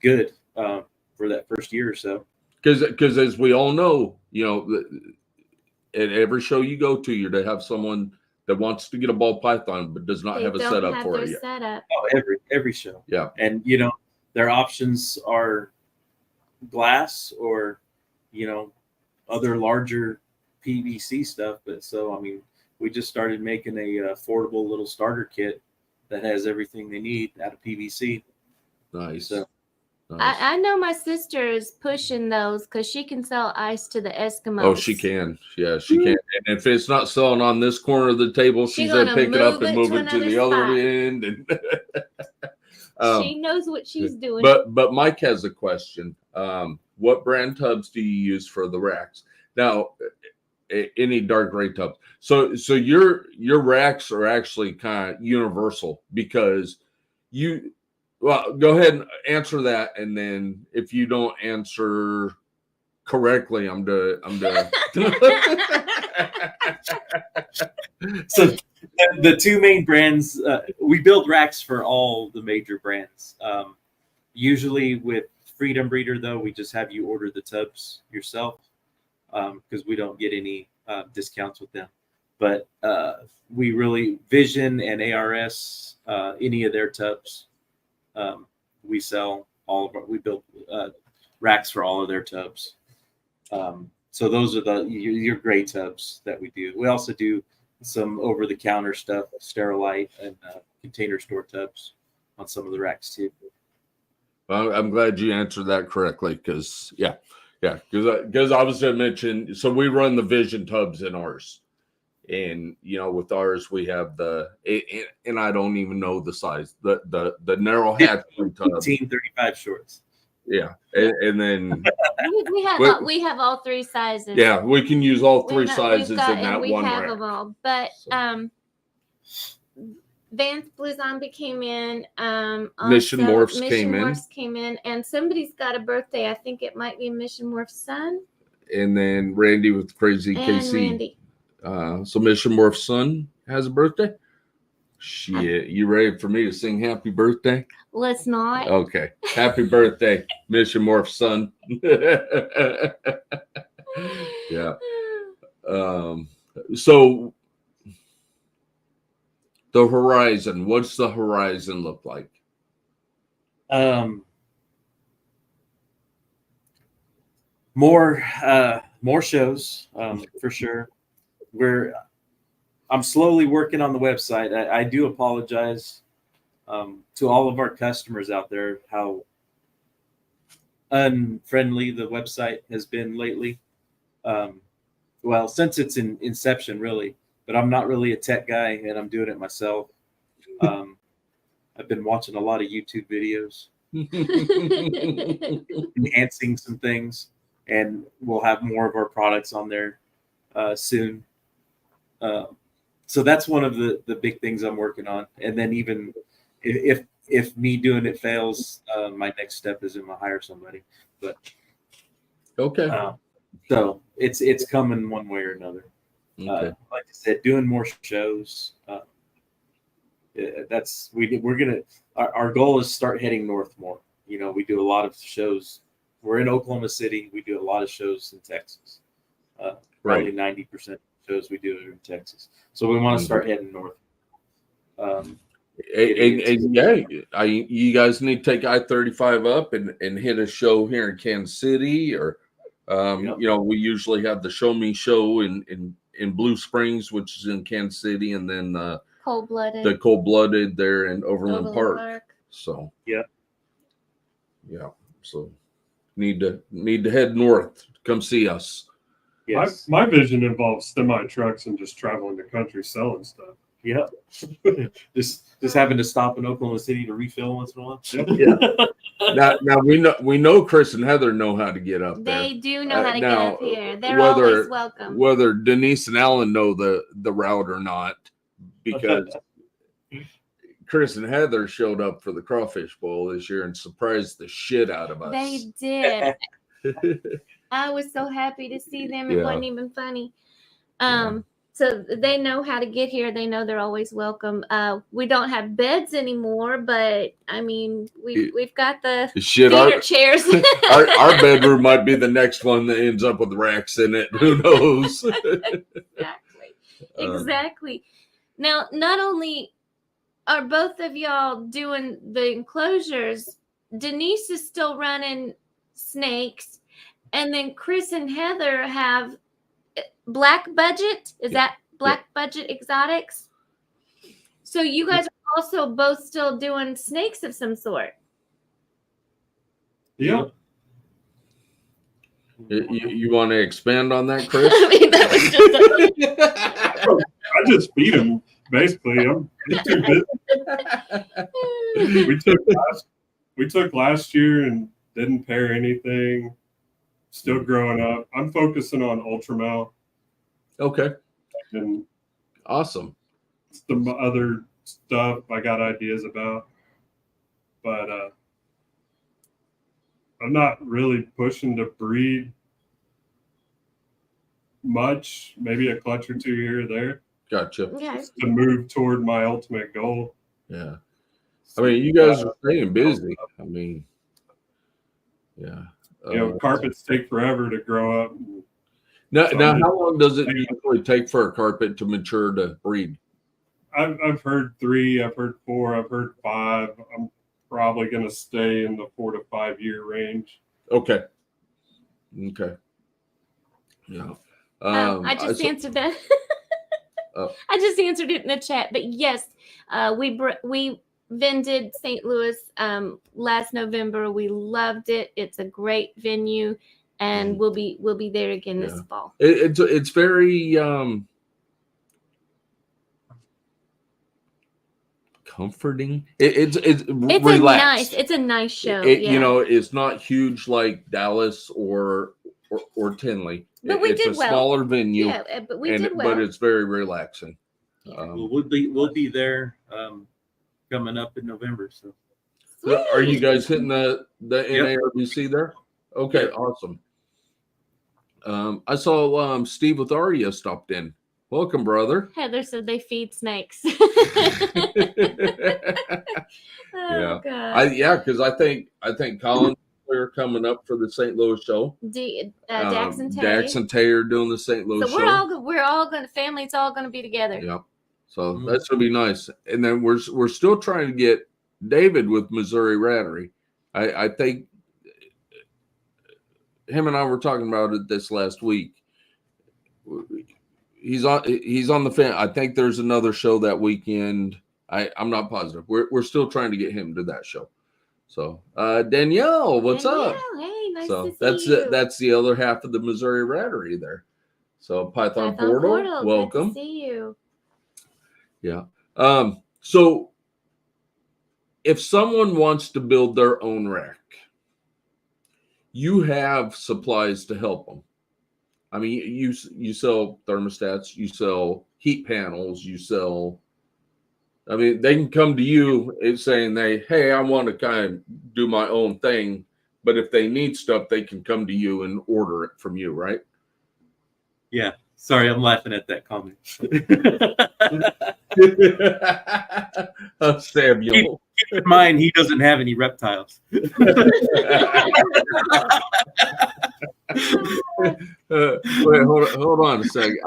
good for that first year or so. Because as we all know, at every show you go to, you're to have someone that wants to get a ball python but does not They have a don't setup have for their it yet. setup. Oh, every show. Yeah. And their options are glass or other larger PVC stuff. But so I mean, we just started making a affordable little starter kit that has everything they need out of PVC. Nice. So Nice. I know my sister is pushing those because she can sell ice to the Eskimos. Oh, she can. Yeah, she can. And if it's not selling on this corner of the table, she's going to pick it up and move it to the other end. And she knows what she's doing. But Mike has a question. What brand tubs do you use for the racks? Now, any dark gray tubs. So your racks are actually kind of universal because well, go ahead and answer that, and then if you don't answer correctly, I'm done. So the two main brands, we build racks for all the major brands. Usually with Freedom Breeder, though, we just have you order the tubs yourself because we don't get any discounts with them. But we really, Vision and ARS, any of their tubs, we sell all of our, we build racks for all of their tubs. So those are your gray tubs that we do. We also do some over-the-counter stuff, Sterilite and container store tubs on some of the racks too. Well, I'm glad you answered that correctly because because I was going to mention, so we run the Vision tubs in ours. And with ours, we have and I don't even know the size, the narrow hatch tub, 1835 shorts. Yeah, and then we have all three sizes. Yeah, we can use all three sizes in that one rack. We have them all, but Vance Blue Zombie came in. Mission Morphs came in, and somebody's got a birthday. I think it might be Mission Morph's son. And then Randy with Crazy and KC. Randy. So Mission Morph's son has a birthday. Shit, you ready for me to sing happy birthday? Let's not. Okay. Happy birthday, Mission Morph's son. Yeah. So the horizon, what's the horizon look like? More shows, for sure. I'm slowly working on the website. I do apologize to all of our customers out there how unfriendly the website has been lately. Well, since its inception, really. But I'm not really a tech guy, and I'm doing it myself. I've been watching a lot of YouTube videos, enhancing some things, and we'll have more of our products on there soon. So that's one of the big things I'm working on. And then even if me doing it fails, my next step is to hire somebody. But okay, so it's coming one way or another. Okay. Like I said, doing more shows. We're gonna. Our goal is to start heading north more. We do a lot of shows. We're in Oklahoma City. We do a lot of shows in Texas. Probably 90% shows we do are in Texas. So we want to start heading north. You guys need to take I-35 up and hit a show here in Kansas City, or we usually have the Show Me show in Blue Springs, which is in Kansas City, and then the Cold-Blooded there in Overland Park. So so need to head north. Come see us. Yes. My vision involves semi trucks and just traveling the country selling stuff. Yeah. just having to stop in Oklahoma City to refill once in a while. Yeah. Now we know Chris and Heather know how to get up there. They do know how to get up here. They're always welcome. Whether Denise and Alan know the route or not, because Chris and Heather showed up for the Crawfish Bowl this year and surprised the shit out of us. They did. I was so happy to see them. It wasn't even funny. So they know how to get here. They know they're always welcome. We don't have beds anymore, but I mean, we've got the theater chairs. our bedroom might be the next one that ends up with racks in it. Who knows? Exactly. Now, not only are both of y'all doing the enclosures, Denise is still running snakes, and then Chris and Heather have Black Budget. Is that Black Budget Exotics? So you guys are also both still doing snakes of some sort. Yeah. You want to expand on that, Chris? I mean, that was just I just feed them, basically. I'm too busy. We took last year and didn't pair anything. Still growing up. I'm focusing on Ultramel Okay. and Awesome. some other stuff I got ideas about. But I'm not really pushing to breed much, maybe a clutch or two here or there, Gotcha. okay. to move toward my ultimate goal. Yeah. I mean, you guys are staying busy. I mean, yeah. Carpets take forever to grow up. Now, how long does it usually take for a carpet to mature to breed? I've heard 3, I've heard 4, I've heard 5. I'm probably going to stay in the 4 to 5 year range. Okay. Yeah. I just answered that. I just answered it in the chat. But yes, we vended St. Louis last November. We loved it. It's a great venue, and we'll be there again this fall. It's very comforting. It's relaxed. It's a nice show. It's not huge like Dallas or Tinley. But we it's did a well. smaller venue. Yeah, but we did well. But it's very relaxing. We'll be there coming up in November. So are you guys hitting the NARBC there? Okay, awesome. I saw Steve with Aria stopped in. Welcome, brother. Heather said they feed snakes. God. God. Because I think Colin are coming up for the St. Louis show. Dax and Tay. Dax and Tay are doing the St. Louis show. So we're all going to family's all going to be together. Yeah. So that's gonna be nice. And then we're still trying to get David with Missouri Rattery. I think him and I were talking about it this last week. He's on the fan. I think there's another show that weekend. I'm not positive. We're still trying to get him to that show. So Danielle, what's up? Hey, nice So to see you. that's the other half of the Missouri Rattery there. So Python Portal, welcome. Good to see you. Yeah. So if someone wants to build their own rack, you have supplies to help them. I mean, you sell thermostats, you sell heat panels, I mean, they can come to you and saying hey, I want to kind of do my own thing. But if they need stuff, they can come to you and order it from you, right? Yeah. Sorry, I'm laughing at that comment. Samuel. Keep in mind, he doesn't have any reptiles. Wait, hold on a second.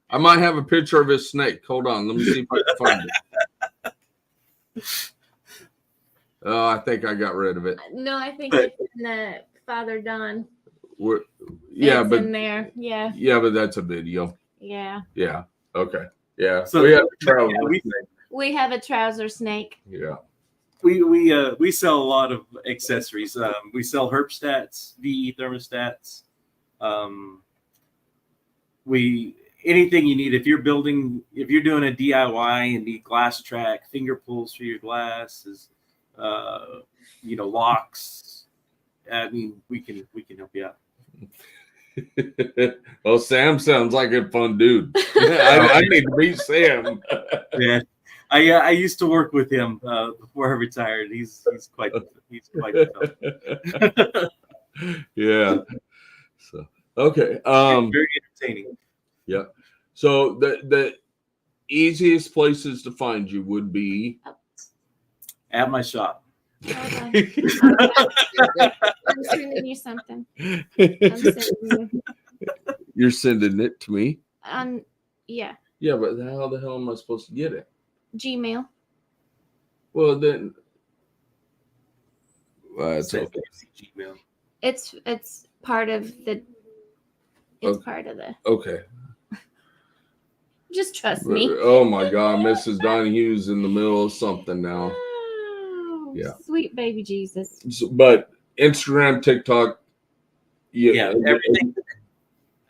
I might have a picture of his snake. Hold on. Let me see if I can find it. Oh, I think I got rid of it. No, I think it's in Father Don. But in there. Yeah. Yeah, but that's a video. Yeah. Yeah. Okay. Yeah. So we have a trouser snake. We have a trouser snake. Yeah. We sell a lot of accessories. We sell herpstats, VE thermostats. Anything you need. If you're doing a DIY and need glass track, finger pulls for your glasses, locks. I mean, we can help you out. Well, Sam sounds like a fun dude. I need to meet Sam. Yeah, I used to work with him before I retired. He's quite tough. Yeah. So okay. Very entertaining. Yeah. So the easiest places to find you would be At my shop. I'm sending you something. You're sending it to me. Yeah. Yeah, but how the hell am I supposed to get it? Gmail. Well, then. It's Says okay. Gmail. It's part of the. It's Okay. part of the. Okay. Just trust me. Oh my God, Mrs. Donahue's in the middle of something now. Oh, Yeah. Sweet baby Jesus. But Instagram, TikTok, Yeah, everything.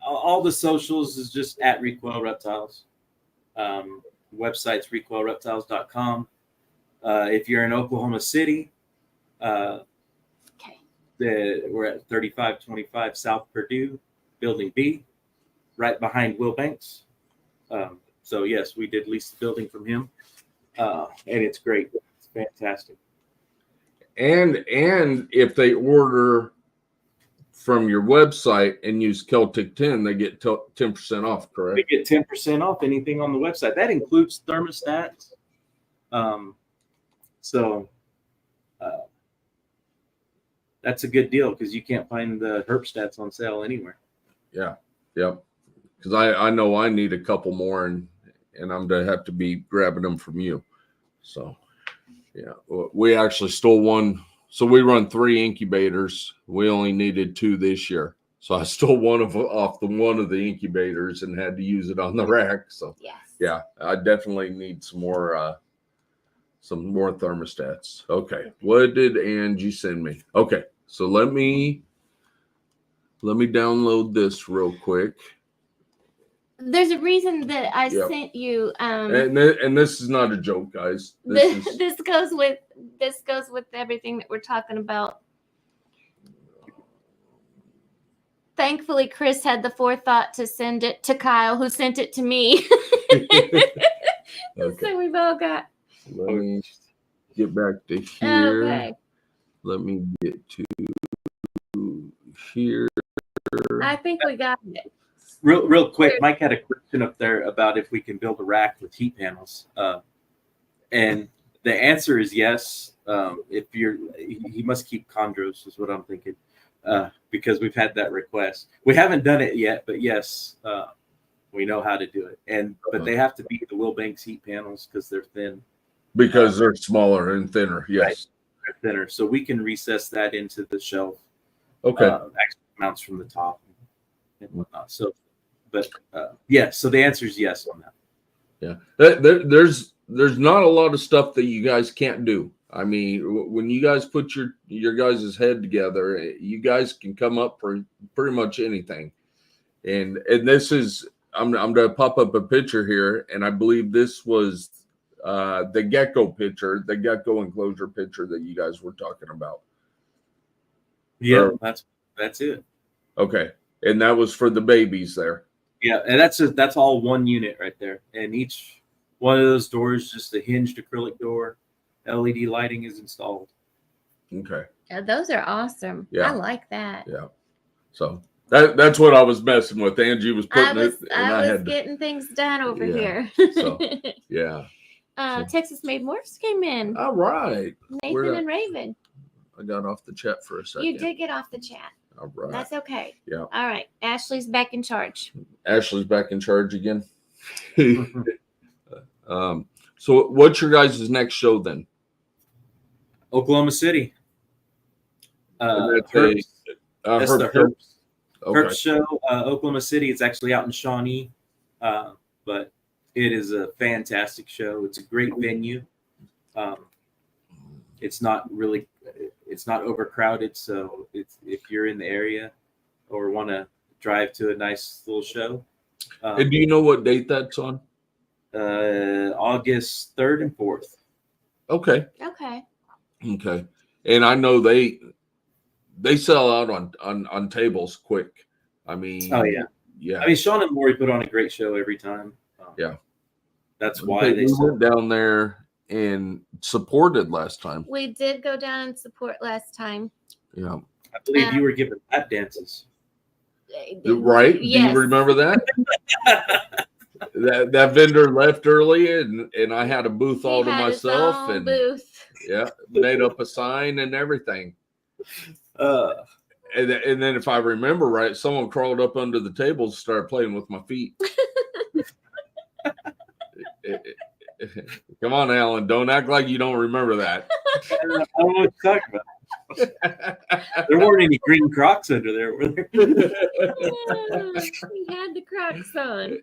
All the socials is just at Recoil Reptiles. Website's recoilreptiles.com. If you're in Oklahoma City, Okay. we're at 3525 South Purdue, Building B, right behind Will Banks. So yes, we did lease the building from him, and it's great. It's fantastic. And if they order from your website and use Celtic 10, they get 10% off, We correct? get 10% off anything on the website. That includes thermostats. So that's a good deal because you can't find the herpstats on sale anywhere. Yeah. Yep. Because I know I need a couple more, and I'm going to have to be grabbing them from you. So, yeah, we actually stole one. So we run 3 incubators. We only needed 2 this year. So I stole one of the incubators and had to use it on the rack. So Yes. yeah, I definitely need some more thermostats. Okay. What did Angie send me? Okay. So let me download this real quick. There's a reason that I Yep. sent you. And this is not a joke, guys. This goes with everything that we're talking about. Thankfully, Chris had the forethought to send it to Kyle, who sent it to me. Okay. So we've all got. Let me get back to here. Okay. Let me get to here. I think we got it. Real quick, Mike had a question up there about if we can build a rack with heat panels, and the answer is yes. He must keep chondros, is what I'm thinking, because we've had that request. We haven't done it yet, but yes, we know how to do it. But they have to be the Will Banks heat panels because they're thin. Because they're smaller and thinner. Yes. Right. They're thinner, so we can recess that into the shelf. Okay. Actually mounts from the top and whatnot. So. But so the answer is yes on that. Yeah, there's not a lot of stuff that you guys can't do. I mean, when you guys put your guys' head together, you guys can come up for pretty much anything. And this is I'm gonna pop up a picture here, and I believe this was the gecko picture, the gecko enclosure picture that you guys were talking about. Yeah, that's it. Okay, and that was for the babies there. Yeah, and that's all one unit right there. And each one of those doors, just a hinged acrylic door. LED lighting is installed. Okay. Yeah, those are awesome. Yeah. I like that. Yeah. So that's what I was messing with. Angie was putting I was had to, getting things done over Yeah. here. So, yeah. Texas Made Morphs came in. All right. Nathan and Raven. I got off the chat for a second. You did get off the chat. All right. That's okay. Yeah. All right. Ashley's back in charge. Ashley's back in charge again. So what's your guys' next show then? Oklahoma City. That's Herps. That's the Herp. Herps. Okay. Herps show, Oklahoma City. It's actually out in Shawnee, but it is a fantastic show. It's a great venue. It's not overcrowded, so if you're in the area or want to drive to a nice little show. And do you know what date that's on? August 3rd and 4th. Okay. Okay. And I know they sell out on tables quick. I mean, Oh yeah. Yeah. I mean, Sean and Lori put on a great show every time. Yeah. That's why they went down there and supported last time. We did go down and support last time. Yeah. I believe you were giving lap dances. Right? Yes. Do you remember that? that vendor left early and I had a booth all to myself and booth. Yeah, made up a sign and everything. And then if I remember right, someone crawled up under the tables and started playing with my feet. Come on, Alan. Don't act like you don't remember that. I don't know what you're talking about. There weren't any green Crocs under there, were there? He had the Crocs on.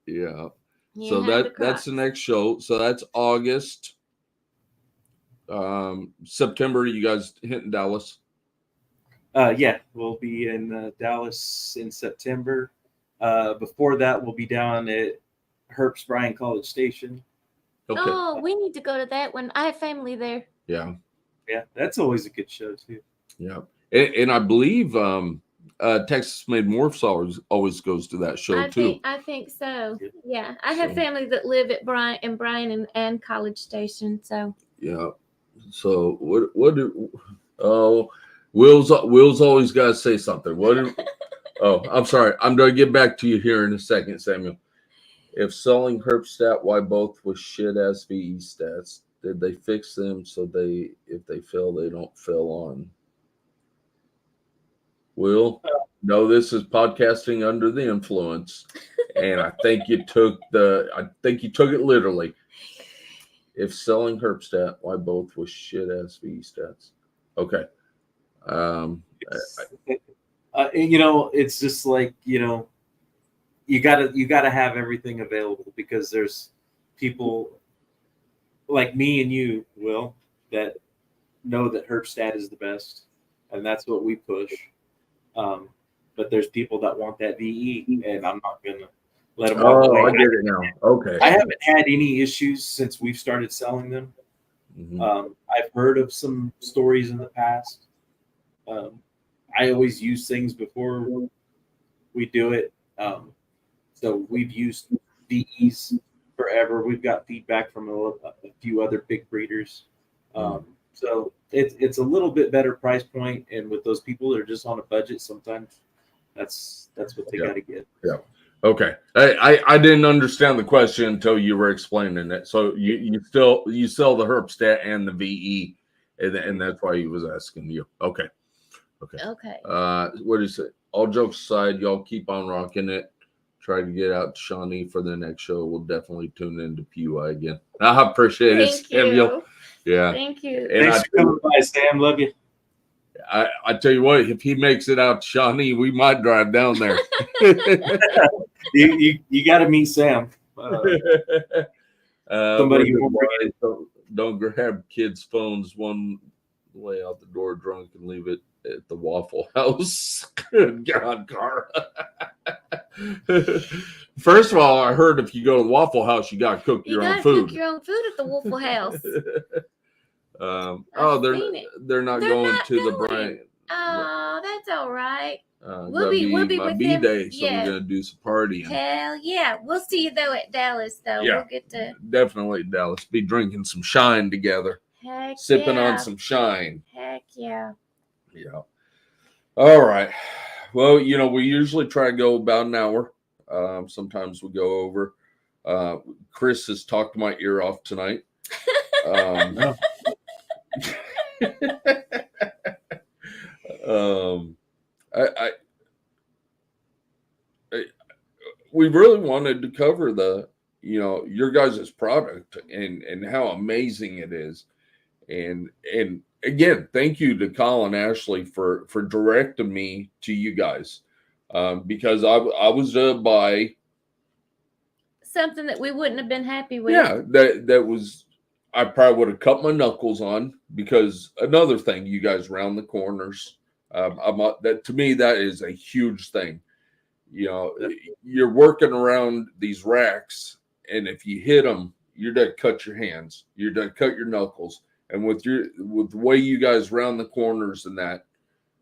Yeah. He So had the that's the Crocs. next show. So that's August. September, you guys hitting Dallas? Yeah, we'll be in Dallas in September. Before that, we'll be down at Herbst Bryan College Station. Okay. Oh, we need to go to that one. I have family there. Yeah. Yeah, that's always a good show too. Yeah. And I believe Texas Made Morphs always goes to that show too. I think so. Yeah. Yeah, I have So- family that live at Bryan and College Station. So Yeah. So what do Will's always got to say something. Oh, I'm sorry. I'm going to get back to you here in a second, Samuel. If selling herp stat, why both with shit ass VE stats? Did they fix them so if they fail, they don't fail on? Will? No, this is podcasting under the influence. And I think you took it literally. If selling herp stat, why both with shit ass VE stats? Okay. It's just like, you gotta have everything available, because there's people like me and you, Will, that know that Herbstat is the best, and that's what we push. But there's people that want that VE, and I'm not gonna let them walk away. I get it now. Okay. I haven't had any issues since we've started selling them. Mhm. I've heard of some stories in the past. I always use things before we do it. So we've used VEs forever. We've got feedback from a few other big breeders. So it's a little bit better price point, and with those people that are just on a budget, sometimes that's what they got to get. Yeah. Okay. I didn't understand the question until you were explaining it. So you sell the Herbstat and the VE, and that's why he was asking you. Okay. okay. What is it? All jokes aside, y'all keep on rocking it. Try to get out to Shawnee for the next show. We'll definitely tune into PUI again. I appreciate it, Thank Samuel. you. Yeah. Thank you. And Thanks for coming by, Sam. Love you. I tell you what, if he makes it out to Shawnee, we might drive down there. You got to meet Sam. Somebody who won't forget it. Don't grab kids' phones one way out the door drunk and leave it at the Waffle House. Good God, Cara. First of all, I heard if you go to the Waffle House, you got to cook your own food. Cook your own food at the Waffle House. They're not going to the Bryan. Oh, that's all right. We'll be my with B them. day, so Yeah. we're gonna do some partying. Hell yeah. We'll see you though at Dallas though. Yeah. We'll get to Definitely Dallas. Be drinking some shine together, heck sipping yeah. on some shine. Heck yeah. Yeah. All right. Well, we usually try to go about an hour. Sometimes we go over. Chris has talked my ear off tonight. We really wanted to cover your guys' product and how amazing it is. And again, thank you to Colin Ashley for directing me to you guys. Because I was by something that we wouldn't have been happy with. Yeah, that was, I probably would have cut my knuckles on, because another thing, you guys round the corners. That to me, that is a huge thing. You're working around these racks, and if you hit them, you're done cut your hands, you're done cut your knuckles, and with the way you guys round the corners and that,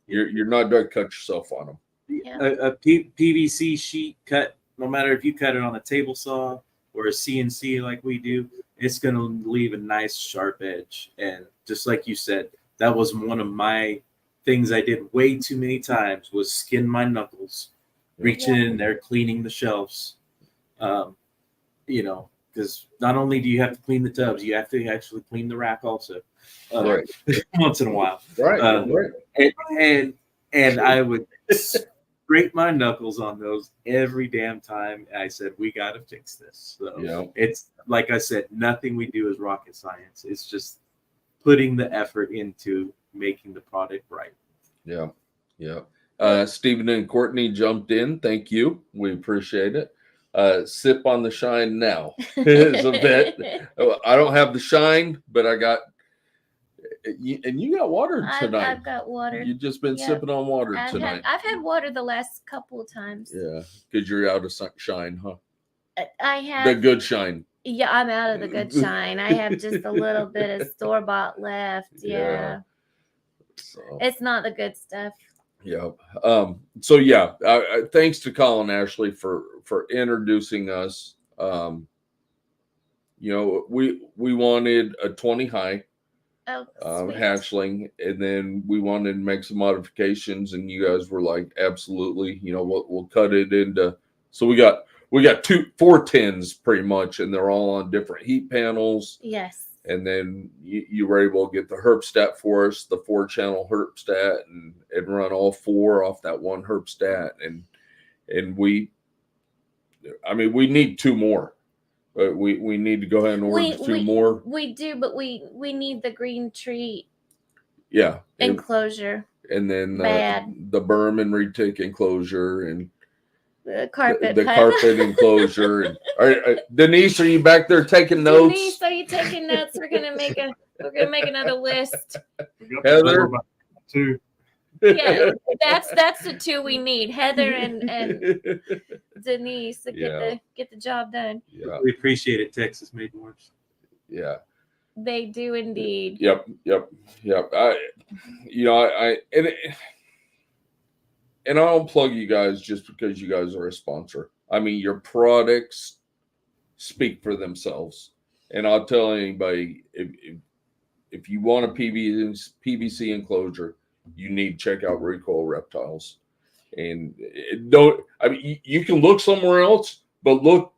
you're not done cut yourself on them. Yeah. A PVC sheet cut, no matter if you cut it on a table saw or a CNC like we do, it's going to leave a nice sharp edge. And just like you said, that was one of my things I did way too many times, was skin my knuckles, reaching in there, cleaning the shelves. Because not only do you have to clean the tubs, you have to actually clean the rack also, once in a while. Right. And I would break my knuckles on those every damn time. I said, we got to fix this. So Yeah. it's like I said, nothing we do is rocket science. It's just putting the effort into making the product right. Yeah. Yeah. Stephen and Courtney jumped in. Thank you. We appreciate it. Sip on the shine now. Is a bit. I don't have the shine, but I got. And you got water tonight. I've got water. You've just been Yep. sipping on water I've tonight. had water the last couple of times. Yeah, because you're out of shine, huh? I have The good shine. Yeah, I'm out of the good shine. I have just a little bit of store bought left. Yeah. So It's not the good stuff. yeah. So yeah. Thanks to Colin Ashley for introducing us. You know, we wanted a 20 high. Oh, sweet. hatchling, and then we wanted to make some modifications, and you guys were like, absolutely, you know, we'll cut it into. So we got 4 tins pretty much, and they're all on different heat panels. Yes. And then you were able to get the herpstat for us, the 4-channel herpstat, and run all 4 off that one herpstat, and we need 2 more. We need to go ahead and order 2 more. We do, but we need the green tree Yeah. enclosure. And then Bad. the berm and retic enclosure and The carpet. the carpet enclosure. And Denise, are you back there taking notes? Denise, are you taking notes? We're gonna make another list. Heather? Too. Yeah, that's the 2 we need. Heather and Denise to get the job done. Yeah. We appreciate it. Texas made worse. Yeah. They do indeed. Yep. I don't plug you guys just because you guys are a sponsor. I mean, your products speak for themselves. And I'll tell anybody, if you want a PVC enclosure, you need to check out Recoil Reptiles. And you can look somewhere else, but look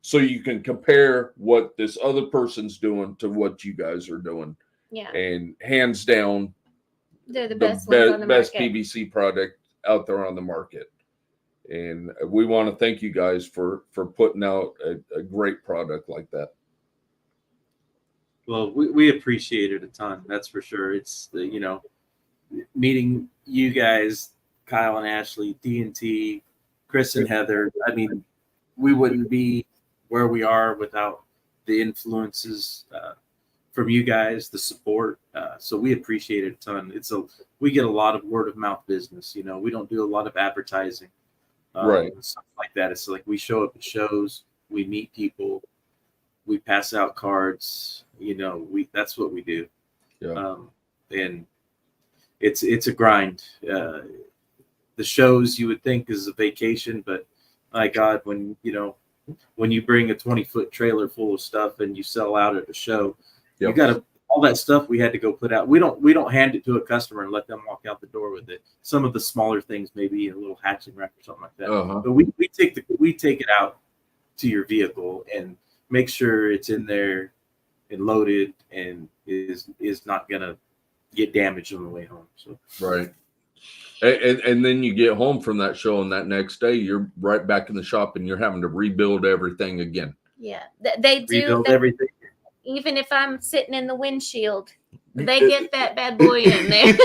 so you can compare what this other person's doing to what you guys are doing. Yeah. And hands down, they're the best ones on the best market. PVC product out there on the market. And we want to thank you guys for putting out a great product like that. Well, we appreciate it a ton. That's for sure. It's meeting you guys, Kyle and Ashley, D&T, Chris and Heather. I mean, we wouldn't be where we are without the influences from you guys, the support. So we appreciate it a ton. We get a lot of word of mouth business. You know, we don't do a lot of advertising, Right. and stuff like that. It's like we show up at shows, we meet people, we pass out cards. You know, that's what we do. Yeah. And it's a grind. The shows you would think is a vacation, but my God, when you bring a 20-foot trailer full of stuff and you sell out at a show, Yep. you got to all that stuff we had to go put out. We don't hand it to a customer and let them walk out the door with it. Some of the smaller things, maybe a little hatching rack or something like that. Uh-huh. But we take it out to your vehicle and make sure it's in there and loaded and is not gonna get damaged on the way home. So Right. And then you get home from that show, and that next day you're right back in the shop, and you're having to rebuild everything again. Yeah, they do. rebuild everything. Even if I'm sitting in the windshield, they get that bad boy in there.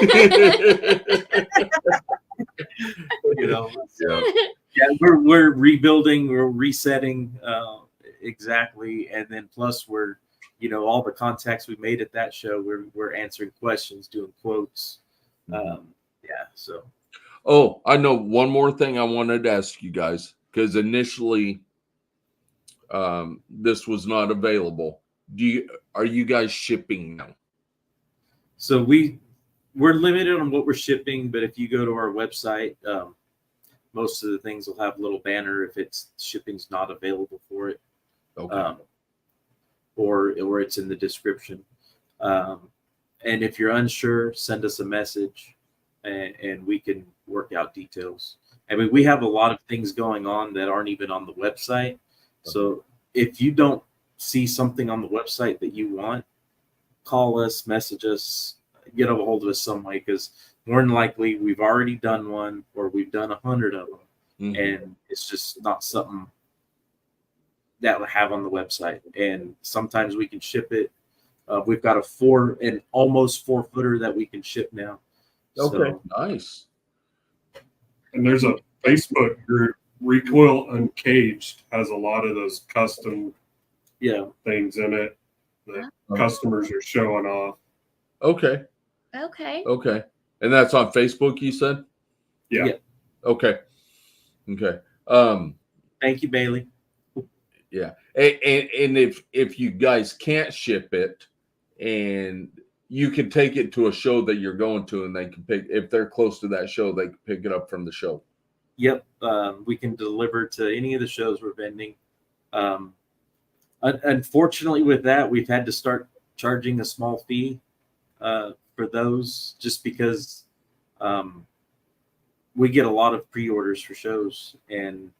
Yeah, we're rebuilding, we're resetting exactly, and then plus we're all the contacts we made at that show, we're answering questions, doing quotes. So. Oh, I know one more thing I wanted to ask you guys, because initially this was not available. Are you guys shipping now? So we're limited on what we're shipping, but if you go to our website, most of the things will have a little banner if shipping's not available for it. Okay. Or it's in the description. And if you're unsure, send us a message and we can work out details. I mean, we have a lot of things going on that aren't even on the website. So if you don't see something on the website that you want, call us, message us, get a hold of us some way, because more than likely we've already done one or we've done 100 of them, and it's just not something that we'll have on the website. And sometimes we can ship it. We've got an almost 4-footer that we can ship now. Okay, So, nice. And there's a Facebook group, Recoil Uncaged, has a lot of those custom things in it that customers are showing off. Okay. Okay. And that's on Facebook, you said? Yeah. Okay. Thank you, Bailey. Yeah. And if you guys can't ship it, and you can take it to a show that you're going to, and they can if they're close to that show, they can pick it up from the show. Yep. We can deliver to any of the shows we're vending. Unfortunately, with that, we've had to start charging a small fee for those, just because we get a lot of pre-orders for shows, and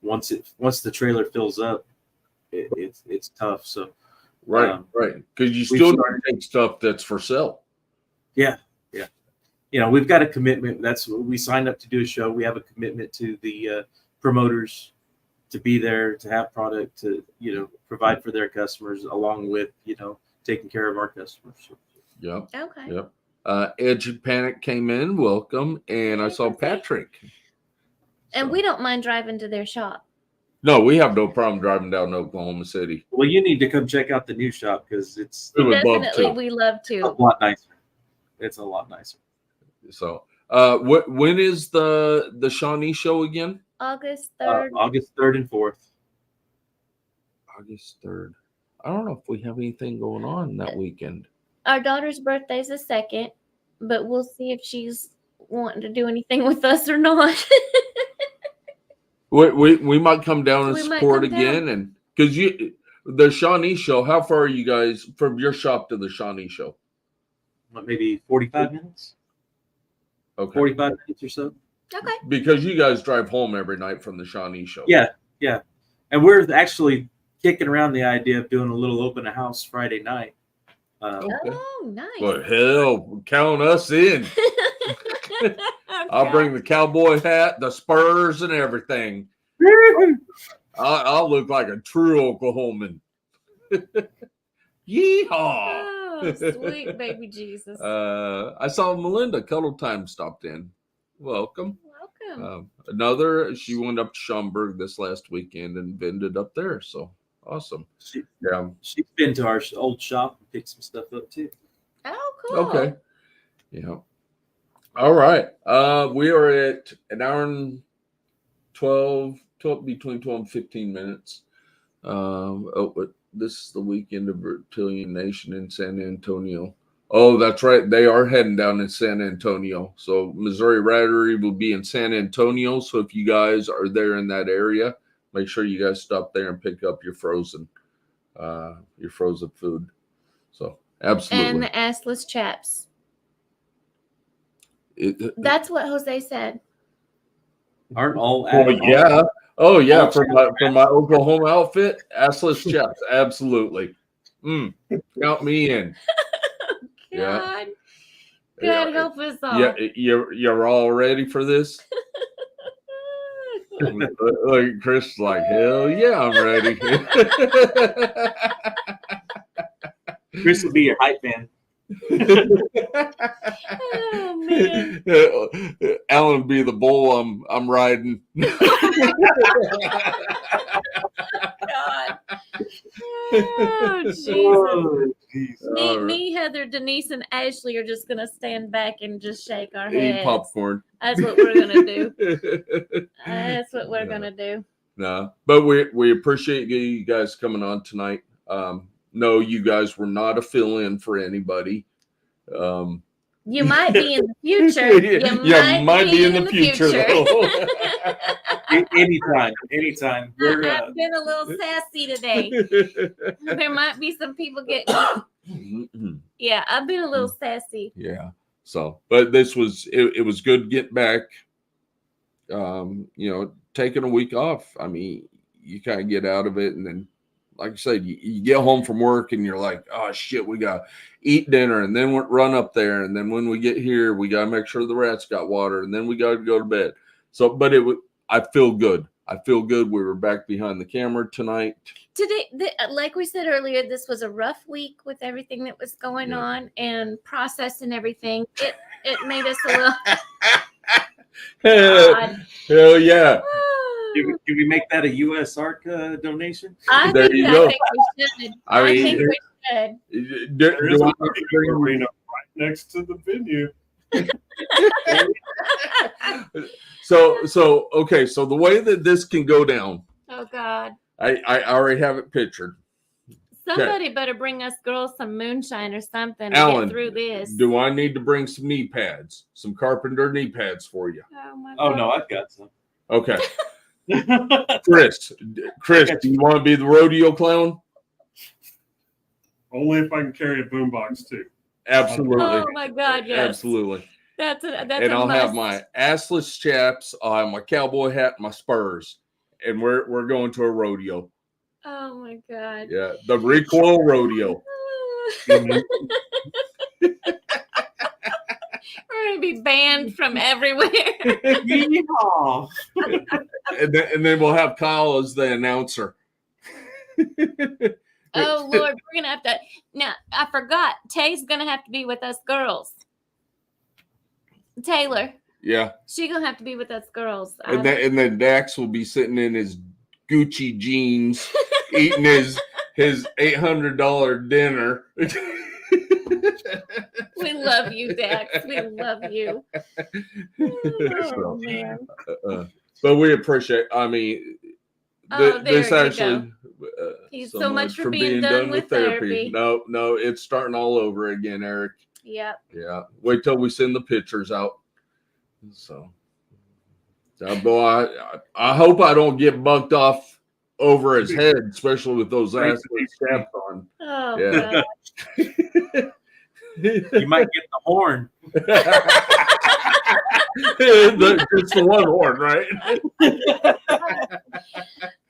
once the trailer fills up, it's tough. So right, because you still take stuff that's for sale. Yeah. We've got a commitment. That's what we signed up to do a show. We have a commitment to the promoters to be there, to have product, to provide for their customers, along with taking care of our customers. Yep. Okay. Yep. Edge and Panic came in. Welcome, and I saw Patrick. And we don't mind driving to their shop. No, we have no problem driving down to Oklahoma City. Well, you need to come check out the new shop, because it's Definitely, we love a to. lot nicer. It's a lot nicer. So, when is the Shawnee show again? August 3rd. August 3rd and 4th. August 3rd. I don't know if we have anything going on that weekend. Our daughter's birthday's the 2nd, but we'll see if she's wanting to do anything with us or not. We might come down and We might support come again, and because the Shawnee show. How far are you guys from your shop to the Shawnee show? What, maybe 45 minutes? Okay, 45 minutes or so. Okay. because you guys drive home every night from the Shawnee show. Yeah. And we're actually kicking around the idea of doing a little open house Friday night. Okay. Oh, nice. But hell, count us in. I'll bring the cowboy hat, the spurs, and everything. I'll look like a true Oklahoman. Yeehaw! Oh, sweet baby Jesus. I saw Melinda Cuddle Time stopped in. Welcome. Welcome. She went up to Schaumburg this last weekend and vended up there. So awesome. She's Yeah. been to our old shop and picked some stuff up too. Oh, cool. Okay. Yeah. All right. We are at an hour and 12 between 12 and 15 minutes. But this is the weekend of Reptilian Nation in San Antonio. Oh, that's right. They are heading down in San Antonio. So Missouri Rattery will be in San Antonio. So if you guys are there in that area, make sure you guys stop there and pick up your frozen food. So absolutely. And the assless chaps. That's what Jose said. Aren't all? Yeah. Oh yeah. For my Oklahoma outfit, assless chaps. Absolutely. Count me in. God. God help us all. Yeah, you're all ready for this? Like Chris, like, hell yeah, I'm ready. Chris will be your hype man. Oh man. Alan will be the bull I'm riding. God. Oh, Jesus. Me, Heather, Denise, and Ashley are just gonna stand back and just shake our heads. Eat popcorn. That's what we're gonna do. That's what we're gonna do. No, but we appreciate you guys coming on tonight. No, you guys were not a fill-in for anybody. You might be in the future. You might be in the future. Anytime. I've been a little sassy today. There might be some people getting. Yeah, I've been a little sassy. Yeah. So, but this was it was good getting back. Taking a week off. I mean, you kind of get out of it, and then like I said, you get home from work and you're like, oh shit, we got to eat dinner and then run up there. And then when we get here, we got to make sure the rats got water and then we got to go to bed. So, but I feel good. I feel good. We were back behind the camera tonight. Today, like we said earlier, this was a rough week with everything that was going on and processing everything. It made us a little. Hell yeah. Can we make that a U.S. ARC donation? I There think you we go. should. I mean, think we should. There is a arena right next to the venue. So okay, so the way that this can go down, Oh God. I already have it pictured. Somebody better bring us girls some moonshine or something to Alan, get through this. do I need to bring some knee pads, some carpenter knee pads for you? Oh my Oh God. no, I've got some. Okay. Chris, do you want to be the rodeo clown? Only if I can carry a boombox too. Absolutely. Oh my God, yes. Absolutely. That's And a I'll have must. my assless chaps, I'll have my cowboy hat, my spurs, and we're going to a rodeo. Oh my God. Yeah, the Recoil rodeo. We're gonna be banned from everywhere. Yeehaw. And then we'll have Kyle as the announcer. Oh Lord, we're gonna have to. Now I forgot. Tay's gonna have to be with us girls. Taylor, Yeah. she gonna have to be with us girls. And then Dax will be sitting in his Gucci jeans, eating his $800 dinner. We love you, Dax. We love you. Oh So, man. but we appreciate. I mean, Oh, there this you actually. He's so much for being done with therapy. No, it's starting all over again, Eric. Yep. Yeah. Wait till we send the pictures out. So, boy, I hope I don't get bucked off over his head, especially with those ass straps on. Oh Yeah. God. You might get the horn. Just the one horn, right?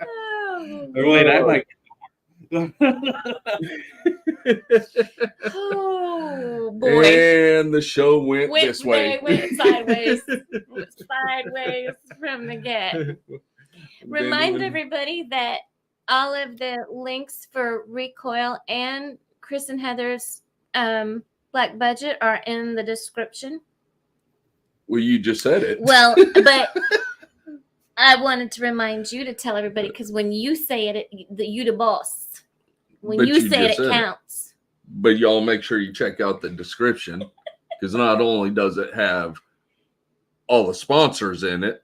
Oh, Or wait, I might get oh boy. And the show went this way. Went sideways. Sideways from the get. Remind everybody that all of the links for Recoil and Chris and Heather's Black Budget are in the description. Well, you just said it. Well, but I wanted to remind you to tell everybody because when you say it, you the boss. When But you you say just it, said it it. counts. But y'all make sure you check out the description because not only does it have all the sponsors in it,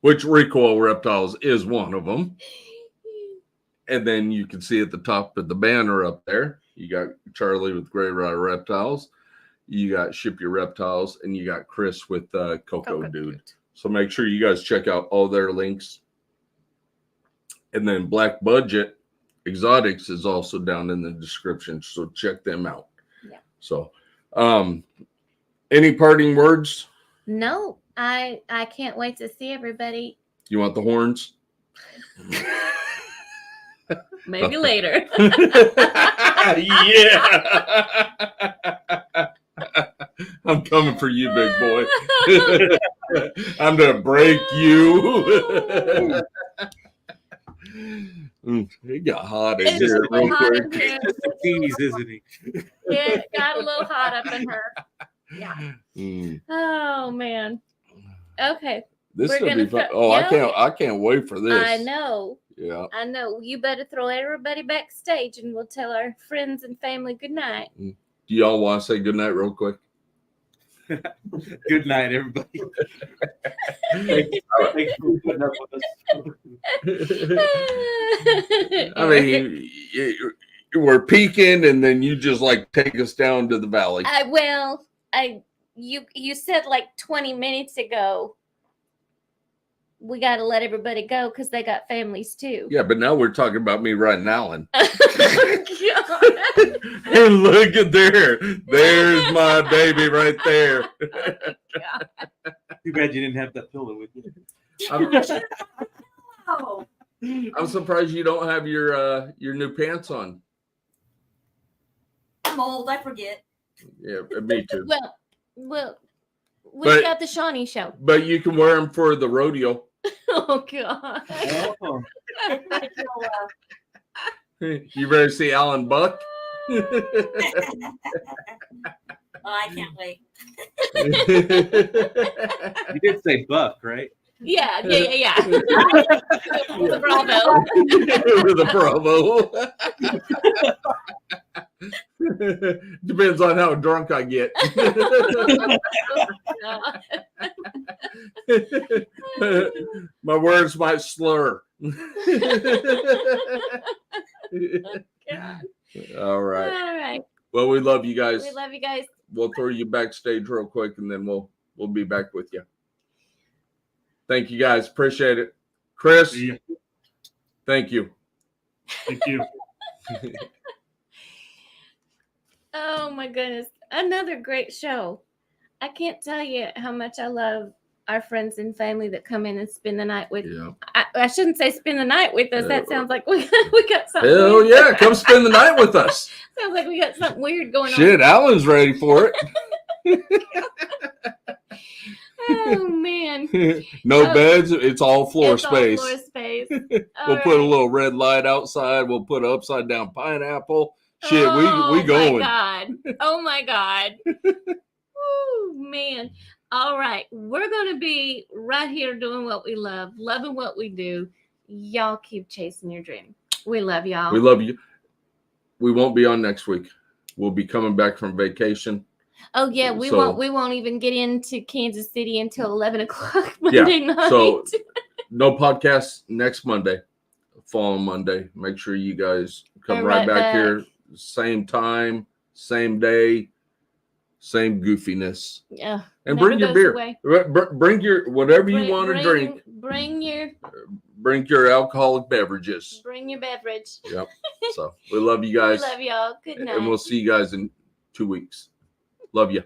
which Recoil Reptiles is one of them. And then you can see at the top of the banner up there, you got Charlie with Gray Rider Reptiles, you got Ship Your Reptiles, and you got Chris with Coco Dude. So make sure you guys check out all their links. And then Black Budget Exotics is also down in the description, so check them out. Yeah. So, any parting words? No, I can't wait to see everybody. You want the horns? Maybe later. Yeah. I'm coming for you, big boy. I'm gonna break you. It got hot in It's here just real hot in quick. here. tease, isn't he? Yeah, it got a little hot up in her. Yeah. Mm. Oh man. Okay. This We're will be gonna fun. throw- I can't wait for this. I know. Yeah. I know. You better throw everybody backstage and we'll tell our friends and family good night. Do y'all want to say goodnight real quick? Good night, everybody. Thanks for putting up with us. I mean, we're peaking, and then you just like take us down to the valley. You said like 20 minutes ago we got to let everybody go because they got families too. Yeah, but now we're talking about me riding Alan. God. And look at there. There's my baby right there. Too bad you didn't have that pillow with you. Oh. I'm surprised you don't have your new pants on. I'm old. I forget. Yeah, me too. Well, we But- got the Shawnee show. But you can wear them for the rodeo. Oh God. Oh, I feel, You better see Alan Buck. I can't wait. you did say buck, right? Yeah. The Bravo. The Bravo. Depends on how drunk I get. My words might slur. All right. All right. Well, we love you guys. We love you guys. We'll throw you backstage real quick, and then we'll be back with you. Thank you guys. Appreciate it. Chris, See ya. thank you. Thank you. Oh my goodness. Another great show. I can't tell you how much I love our friends and family that come in and spend the night with. Yeah. I shouldn't say spend the night with us. That sounds like we got something. Hell weird. yeah. Come spend the night with us. Sounds like we got something weird going on. Shit, Alan's ready for it. Oh man. No beds. It's all floor It's all space. floor space. We'll put a little red light outside. We'll put an upside down pineapple. Shit, we going. Oh my God. Oh man. All right. We're going to be right here doing what we love, loving what we do. Y'all keep chasing your dream. We love y'all. We love you. We won't be on next week. We'll be coming back from vacation. Oh yeah, we So- won't even get into Kansas City until 11 o'clock Monday night. So no podcast next Monday, following Monday. Make sure you guys come We're right right back back. here. Same time, same day, same goofiness. Yeah. And never bring your goes beer. away. Bring your whatever you want to drink. Bring your Alcoholic beverages. beverage. Yep. So we love you We guys. love y'all. Good night. And we'll see you guys in 2 weeks. Love you.